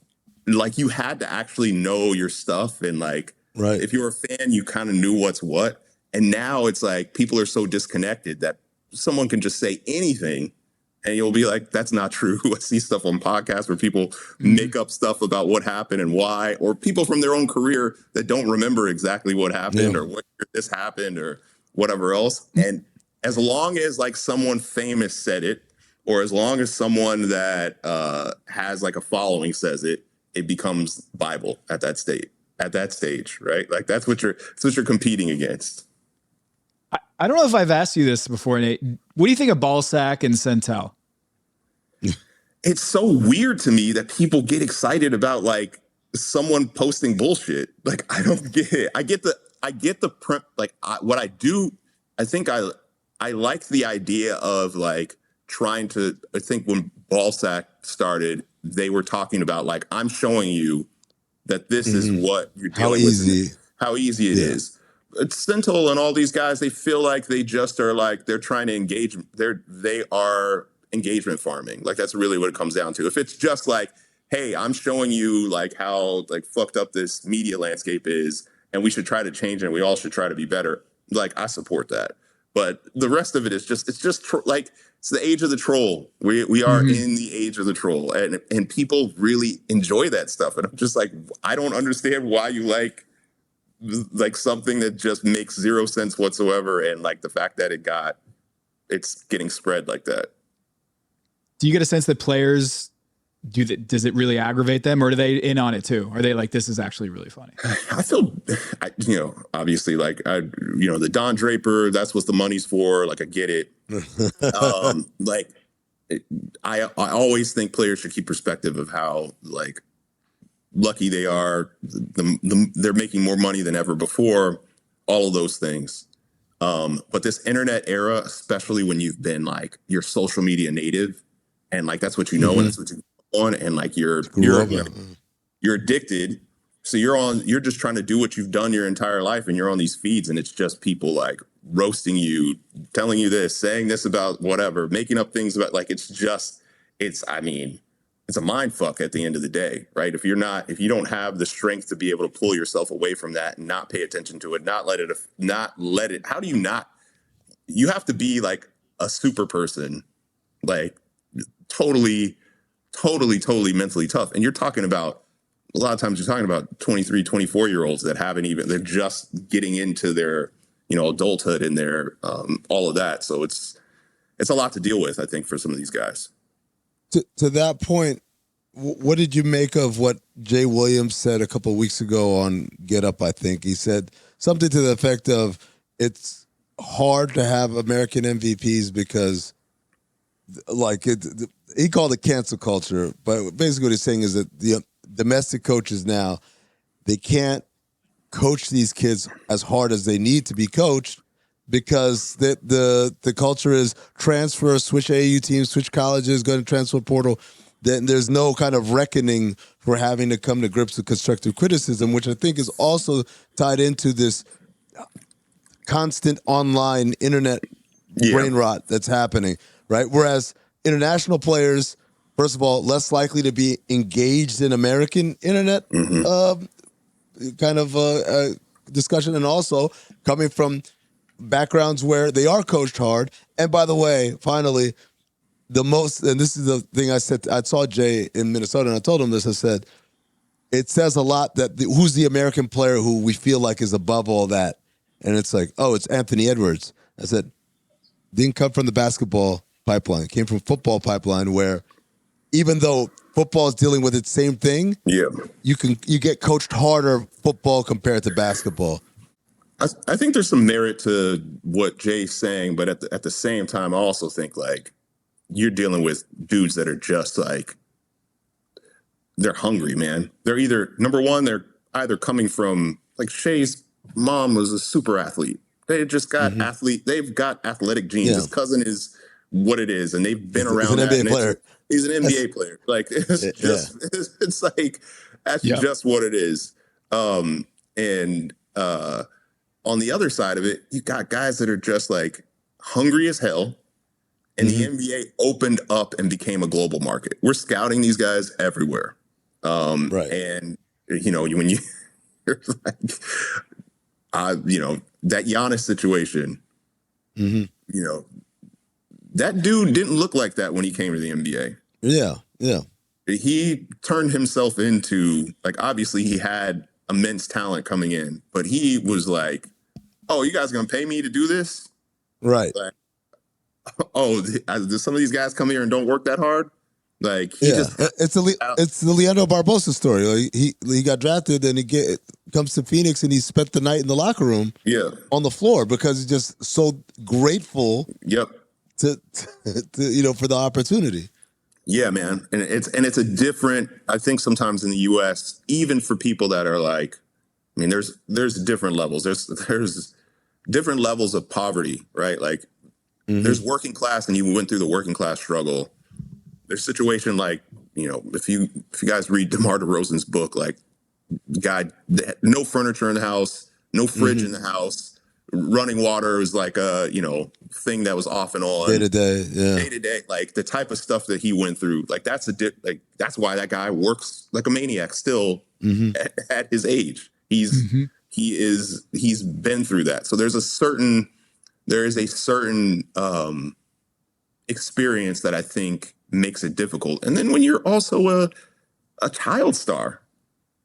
like you had to actually know your stuff. And like, if you were a fan, you kind of knew what's what. And now it's like people are so disconnected that someone can just say anything and you'll be like, that's not true. I see stuff on podcasts where people make up stuff about what happened and why, or people from their own career that don't remember exactly what happened or what year this happened or whatever else. And as long as like someone famous said it, or as long as someone that has like a following says it, it becomes Bible at that stage, right? Like that's what you're competing against. I don't know if I've asked you this before, Nate. What do you think of Ballsack and Centel? it's so weird to me that people get excited about like someone posting bullshit. Like, I don't get it. I get the like what I do. I think I like the idea of like trying to, I think when Ballsack started, they were talking about like, I'm showing you that this is what you're dealing with. How easy it is. Sentinel and all these guys, they feel like they just are like, they're trying to engage. They are engagement farming. Like, that's really what it comes down to. If it's just like, hey, I'm showing you like how like fucked up this media landscape is, and we should try to change it, and we all should try to be better. Like, I support that. But the rest of it is just, like, it's the age of the troll. We are in the age of the troll, and people really enjoy that stuff. And I'm just like, I don't understand why you like something that just makes zero sense whatsoever, and like the fact that it's getting spread like that. Do you get a sense that players does it really aggravate them, or are they in on it too? Are they like, this is actually really funny? I feel, obviously, like, the Don Draper, that's what the money's for. Like, I get it. I always think players should keep perspective of how, like, lucky they are. They're making more money than ever before, all of those things. But this internet era, especially when you've been, like, you're social media native, and, like, that's what you know, and that's what you on, and like you're addicted, so you're just trying to do what you've done your entire life, and you're on these feeds, and it's just people like roasting you, telling you this, saying this about whatever, making up things about, like, it's a mind fuck at the end of the day, right? If you don't have the strength to be able to pull yourself away from that and not pay attention to it, not let it, how do you not? You have to be like a super person, like totally mentally tough. And you're talking about, a lot of times you're talking about 23, 24-year-olds that they're just getting into their, adulthood and their, all of that. So it's a lot to deal with, I think, for some of these guys. To that point, what did you make of what Jay Williams said a couple of weeks ago on Get Up, I think? He said something to the effect of, it's hard to have American MVPs because, like, he called it cancel culture, but basically what he's saying is that the domestic coaches now, they can't coach these kids as hard as they need to be coached because the culture is transfer, switch AAU teams, switch colleges, go to transfer portal. Then there's no kind of reckoning for having to come to grips with constructive criticism, which I think is also tied into this constant online internet brain rot that's happening, right? Whereas international players, first of all, less likely to be engaged in American internet kind of discussion, and also coming from backgrounds where they are coached hard. And by the way, finally, and this is the thing I said, I saw Jay in Minnesota and I told him this, I said, it says a lot that who's the American player who we feel like is above all that? And it's like, oh, it's Anthony Edwards. I said, didn't come from the basketball pipeline, came from football pipeline, where even though football is dealing with its same thing, you get coached harder football compared to basketball. I think there's some merit to what Jay's saying, but at the same time, I also think, like, you're dealing with dudes that are just like, they're hungry, man. They're either, number one, they're either coming from, like, Shay's mom was a super athlete. They just got they've got athletic genes. His cousin is what it is, and they've been around. He's an NBA player. He's an NBA player. Like, it's like, that's just what it is. And on the other side of it, you got guys that are just like hungry as hell. And the NBA opened up and became a global market. We're scouting these guys everywhere. And, when you're like, that Giannis situation, that dude didn't look like that when he came to the NBA. Yeah. He turned himself into, like, obviously he had immense talent coming in, but he was like, oh, you guys going to pay me to do this? Right. Like, some of these guys come here and don't work that hard. Like, it's the Leandro Barbosa story. Like, he got drafted and comes to Phoenix and he spent the night in the locker room on the floor because he's just so grateful to for the opportunity. Yeah, man. And it's a different, I think sometimes in the US, even for people that are like, I mean, there's different levels. There's different levels of poverty, right? Like there's working class, and you went through the working class struggle. There's situation like, if you guys read DeMar DeRozan's book, like guy, no furniture in the house, no fridge in the house, running water was like a, thing that was off and on. Day to day, yeah. Day to day, like the type of stuff that he went through, like that's that's why that guy works like a maniac still at his age. He's been through that. So there is a certain experience that I think makes it difficult. And then when you're also a child star,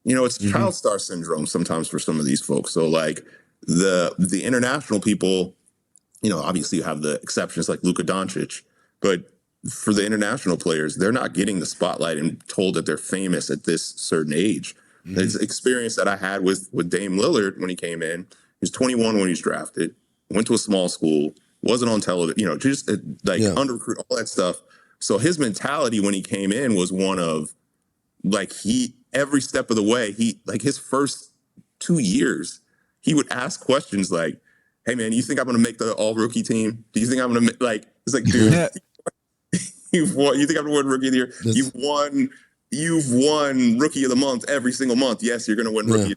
it's child star syndrome sometimes for some of these folks. So like the international people, obviously you have the exceptions like Luka Doncic, but for the international players, they're not getting the spotlight and told that they're famous at this certain age. It's an experience that I had with Dame Lillard when he came in. He was 21 when he was drafted, went to a small school, wasn't on television, just under recruit, all that stuff. So his mentality when he came in was one of like every step of the way, his first 2 years, he would ask questions like, hey man, you think I'm going to make the all rookie team? Do you think I'm going to it's like, dude, you think I'm going to win rookie of the year? You've won rookie of the month every single month. Yes, you're going to win rookie.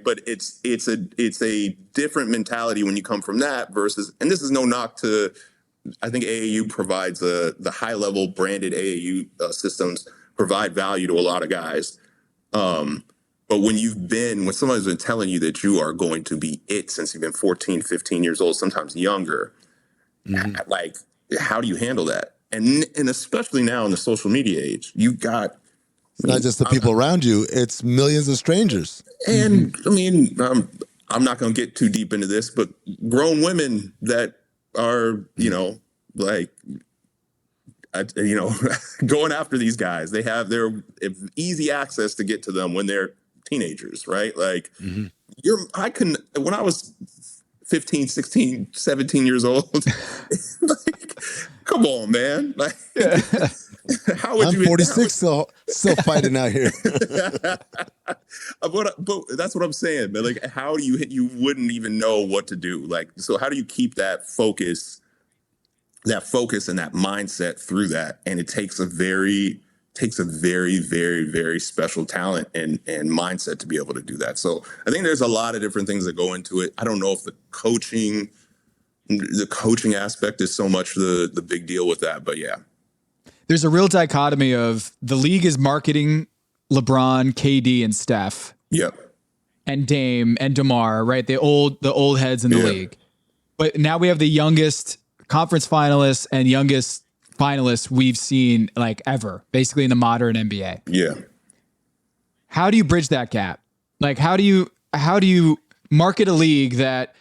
But it's a different mentality when you come from that versus, and this is no knock to, I think AAU provides the high level branded AAU systems provide value to a lot of guys. But when somebody's been telling you that you are going to be it since you've been 14, 15 years old, sometimes younger, like how do you handle that? And especially now in the social media age, you've got, it's not just the people around you, it's millions of strangers. And I mean, I'm not going to get too deep into this, but grown women that are, going after these guys, they have their easy access to get to them when they're teenagers, right? Like when I was 15, 16, 17 years old, like, come on, man. Like, how would I'm 46 still fighting out here. But that's what I'm saying, man. Like, how do you wouldn't even know what to do. Like, so how do you keep that focus and that mindset through that? And it takes a very, very, very special talent and mindset to be able to do that. So I think there's a lot of different things that go into it. I don't know if the coaching aspect is so much the big deal with that, but yeah. There's a real dichotomy of the league is marketing LeBron, KD, and Steph. Yep. And Dame and DeMar, right? The old heads in the league. But now we have the youngest conference finalists and youngest finalists we've seen like ever, basically in the modern NBA. Yeah. How do you bridge that gap? Like, how do you market a league that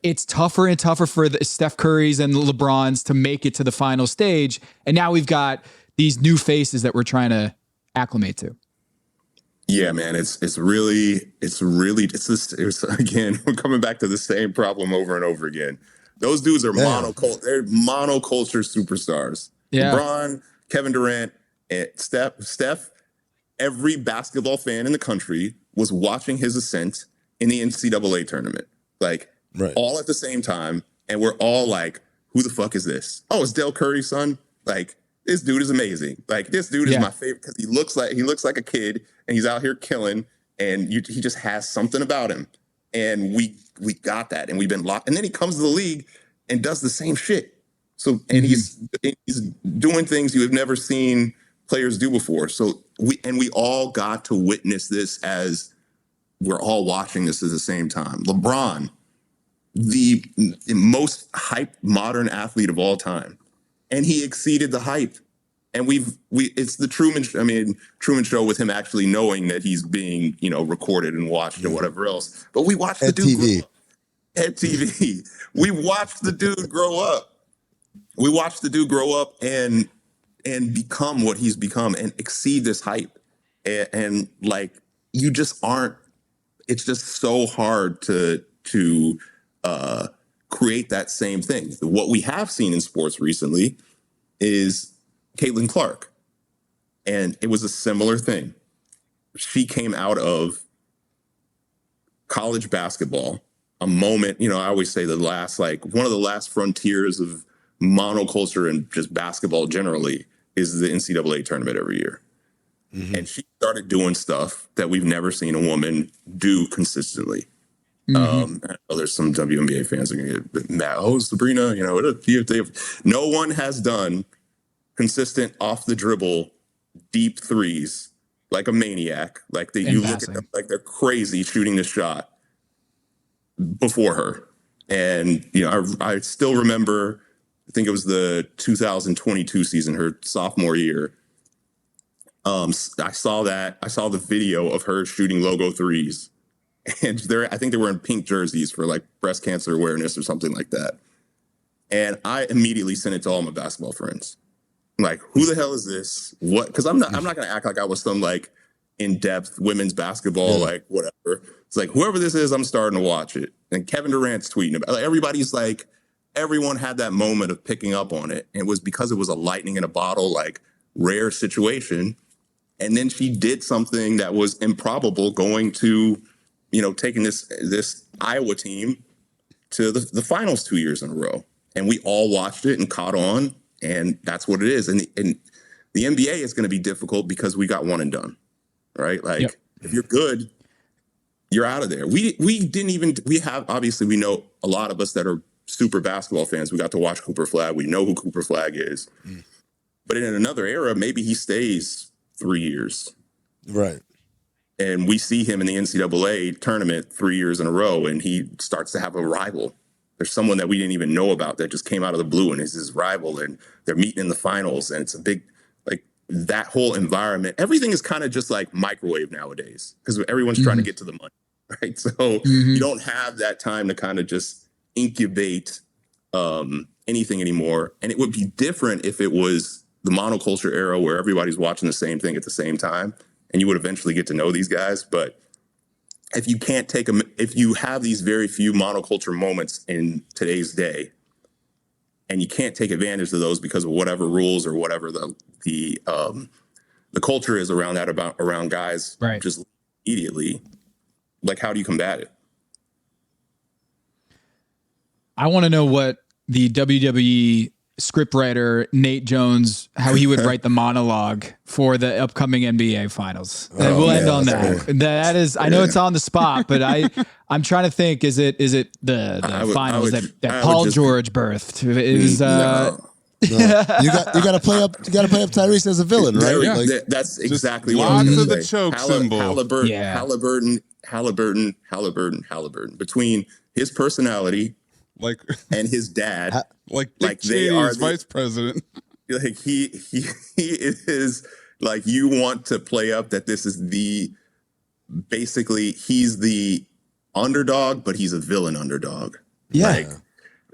it's tougher and tougher for the Steph Currys and the LeBrons to make it to the final stage, and now we've got these new faces that we're trying to acclimate to? Yeah, man, it's again, we're coming back to the same problem over and over again. Those dudes are monoculture superstars. Yeah. LeBron, Kevin Durant, and Steph, every basketball fan in the country was watching his ascent in the NCAA tournament. Like, all at the same time, and we're all like, who the fuck is this? Oh, it's Del Curry's son? Like, this dude is amazing. Like, this dude is my favorite because he looks like a kid, and he's out here killing, and he just has something about him. And we got that, and we've been locked. And then he comes to the league and does the same shit. So, and he's doing things you have never seen players do before. So we all got to witness this as we're all watching this at the same time. LeBron, the most hyped modern athlete of all time, and he exceeded the hype. And it's the Truman Show with him actually knowing that he's being, recorded and watched or whatever else. But we watched the dude grow up. At TV. We watched the dude grow up. We watched the dude grow up and become what he's become and exceed this hype. And like, you just aren't, it's just so hard to create that same thing. What we have seen in sports recently is Caitlin Clark. And it was a similar thing. She came out of college basketball, a moment, you know, I always say one of the last frontiers of monoculture and just basketball generally is the NCAA tournament every year. Mm-hmm. And she started doing stuff that we've never seen a woman do consistently. There's some WNBA fans are going to get mad. Oh, Sabrina, you know, no one has done consistent off the dribble, deep threes like a maniac. Like you look at them like they're crazy shooting the shot before her. And, you know, I still remember, I think it was the 2022 season, her sophomore year. I saw the video of her shooting logo threes. And I think they were in pink jerseys for like breast cancer awareness or something like that. And I immediately sent it to all my basketball friends. I'm like, who the hell is this? What? Because I'm not going to act like I was some like in-depth women's basketball, like whatever. It's like, whoever this is, I'm starting to watch it. And Kevin Durant's tweeting about it. Everybody's like, everyone had that moment of picking up on it. And it was because it was a lightning in a bottle, like rare situation. And then she did something that was improbable, going to, you know, taking this Iowa team to the finals 2 years in a row. And we all watched it and caught on. And that's what it is. And the NBA is going to be difficult because we got one and done, right? Like, if you're good, you're out of there. We know a lot of us that are super basketball fans. We got to watch Cooper Flagg. We know who Cooper Flagg is. But in another era, maybe he stays 3 years. Right. And we see him in the NCAA tournament 3 years in a row, and he starts to have a rival. There's someone that we didn't even know about that just came out of the blue and is his rival, and they're meeting in the finals. And it's a big, like, that whole environment. Everything is kind of just like microwave nowadays because everyone's trying to get to the money, right? So you don't have that time to kind of just incubate anything anymore. And it would be different if it was the monoculture era where everybody's watching the same thing at the same time, and you would eventually get to know these guys. But if you can't if you have these very few monoculture moments in today's day, and you can't take advantage of those because of whatever rules or whatever the culture is around that, around guys just immediately, like, how do you combat it? I want to know what the WWE scriptwriter Nate Jones, how he would write the monologue for the upcoming NBA finals. And we'll end on that. That is, I know it's on the spot, but I'm trying to think, is it the finals that Paul George birthed? Is No. You got to play up Tyrese as a villain, right? Like, that's exactly what lots I'm of saying. the choke symbol. Halliburton. Between his personality, like, and his dad, like they are vice president. Like he is, like, you want to play up that this is basically he's the underdog, but he's a villain underdog. Yeah. Like,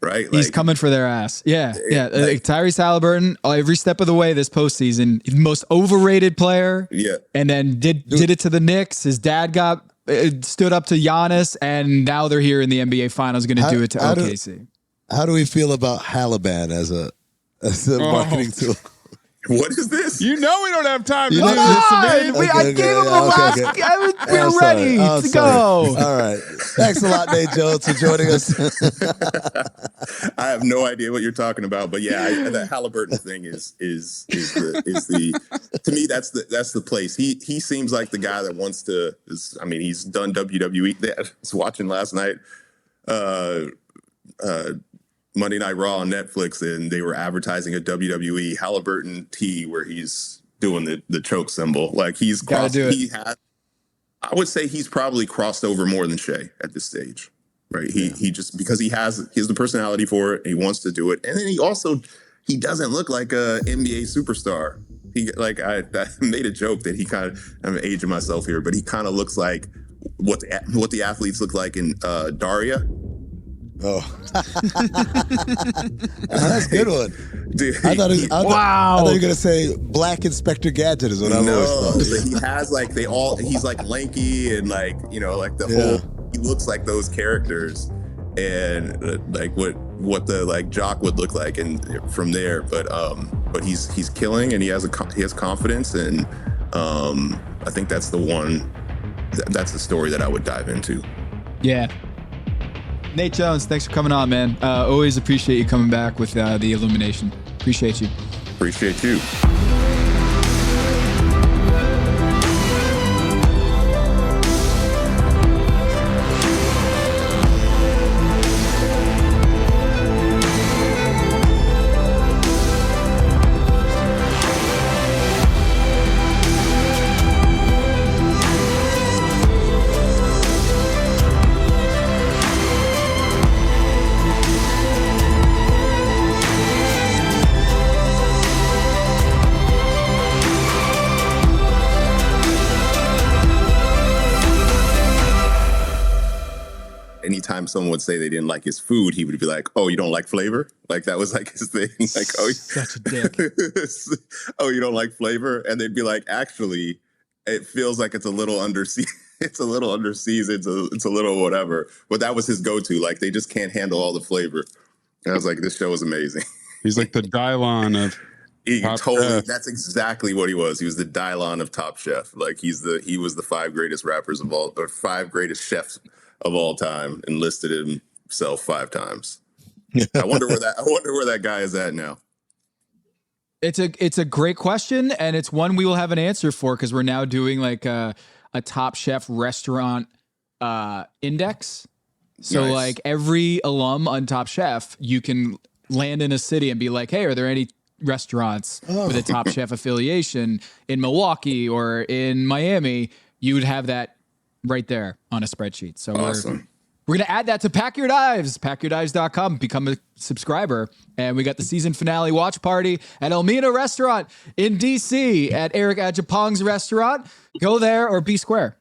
right? He's coming for their ass. Yeah. Like Tyrese Halliburton, every step of the way this postseason, the most overrated player. Yeah. And then did it to the Knicks. His dad stood up to Giannis, and now they're here in the NBA Finals, going to do it to OKC. How do we feel about Halliburton as a marketing tool? What is this? You know we don't have time to do Come this. on! I gave him the last. We were ready to go. All right. Thanks a lot, Nate Jones, for joining us. I have no idea what you're talking about, but yeah, the Halliburton thing is the to me that's the place. He seems like the guy that wants to. He's done WWE. I was watching last night. Monday Night Raw on Netflix, and they were advertising a WWE Halliburton tee where he's doing the choke symbol. Like, he's crossed. I would say he's probably crossed over more than Shea at this stage, right? He just, because he has the personality for it, and he wants to do it, and then he doesn't look like a NBA superstar. I made a joke that he kind of, I'm aging myself here, but he kind of looks like what the athletes look like in Daria. Oh, that's a good one, dude. I thought you were gonna say Black Inspector Gadget is what I always thought. He has he's like lanky and like, you know, like the whole. He looks like those characters, and like what what the like jock would look like, and from there. But he's killing, and he has confidence, and I think that's the one. That's the story that I would dive into. Yeah. Nate Jones, thanks for coming on, man. Always appreciate you coming back with the Illumination. Appreciate you. Appreciate you. Anytime someone would say they didn't like his food, he would be like, "Oh, you don't like flavor?" Like that was like his thing. Like, "Oh, such a dick." "Oh, you don't like flavor?" And they'd be like, "Actually, it feels like it's a little underseasoned. It's a little underseasoned. It's a little whatever." But that was his go-to. Like they just can't handle all the flavor. And I was like, "This show is amazing." He's like the Dylon of Top Chef. That's exactly what he was. He was the Dylon of Top Chef. Like he was the 5 greatest rappers of all, or 5 greatest chefs of all time, and listed himself 5 times. I wonder where that guy is at now. It's a great question, and it's one we will have an answer for because we're now doing like a Top Chef restaurant index. So Nice. like every alum on Top Chef, you can land in a city and be like, hey, are there any restaurants with a Top Chef affiliation in Milwaukee or in Miami? You would have that right there on a spreadsheet. So awesome. We're going to add that to Pack Your Dives, packyourdives.com, become a subscriber. And we got the season finale watch party at Elmina Restaurant in DC at Eric Ajapong's restaurant. Go there or be square.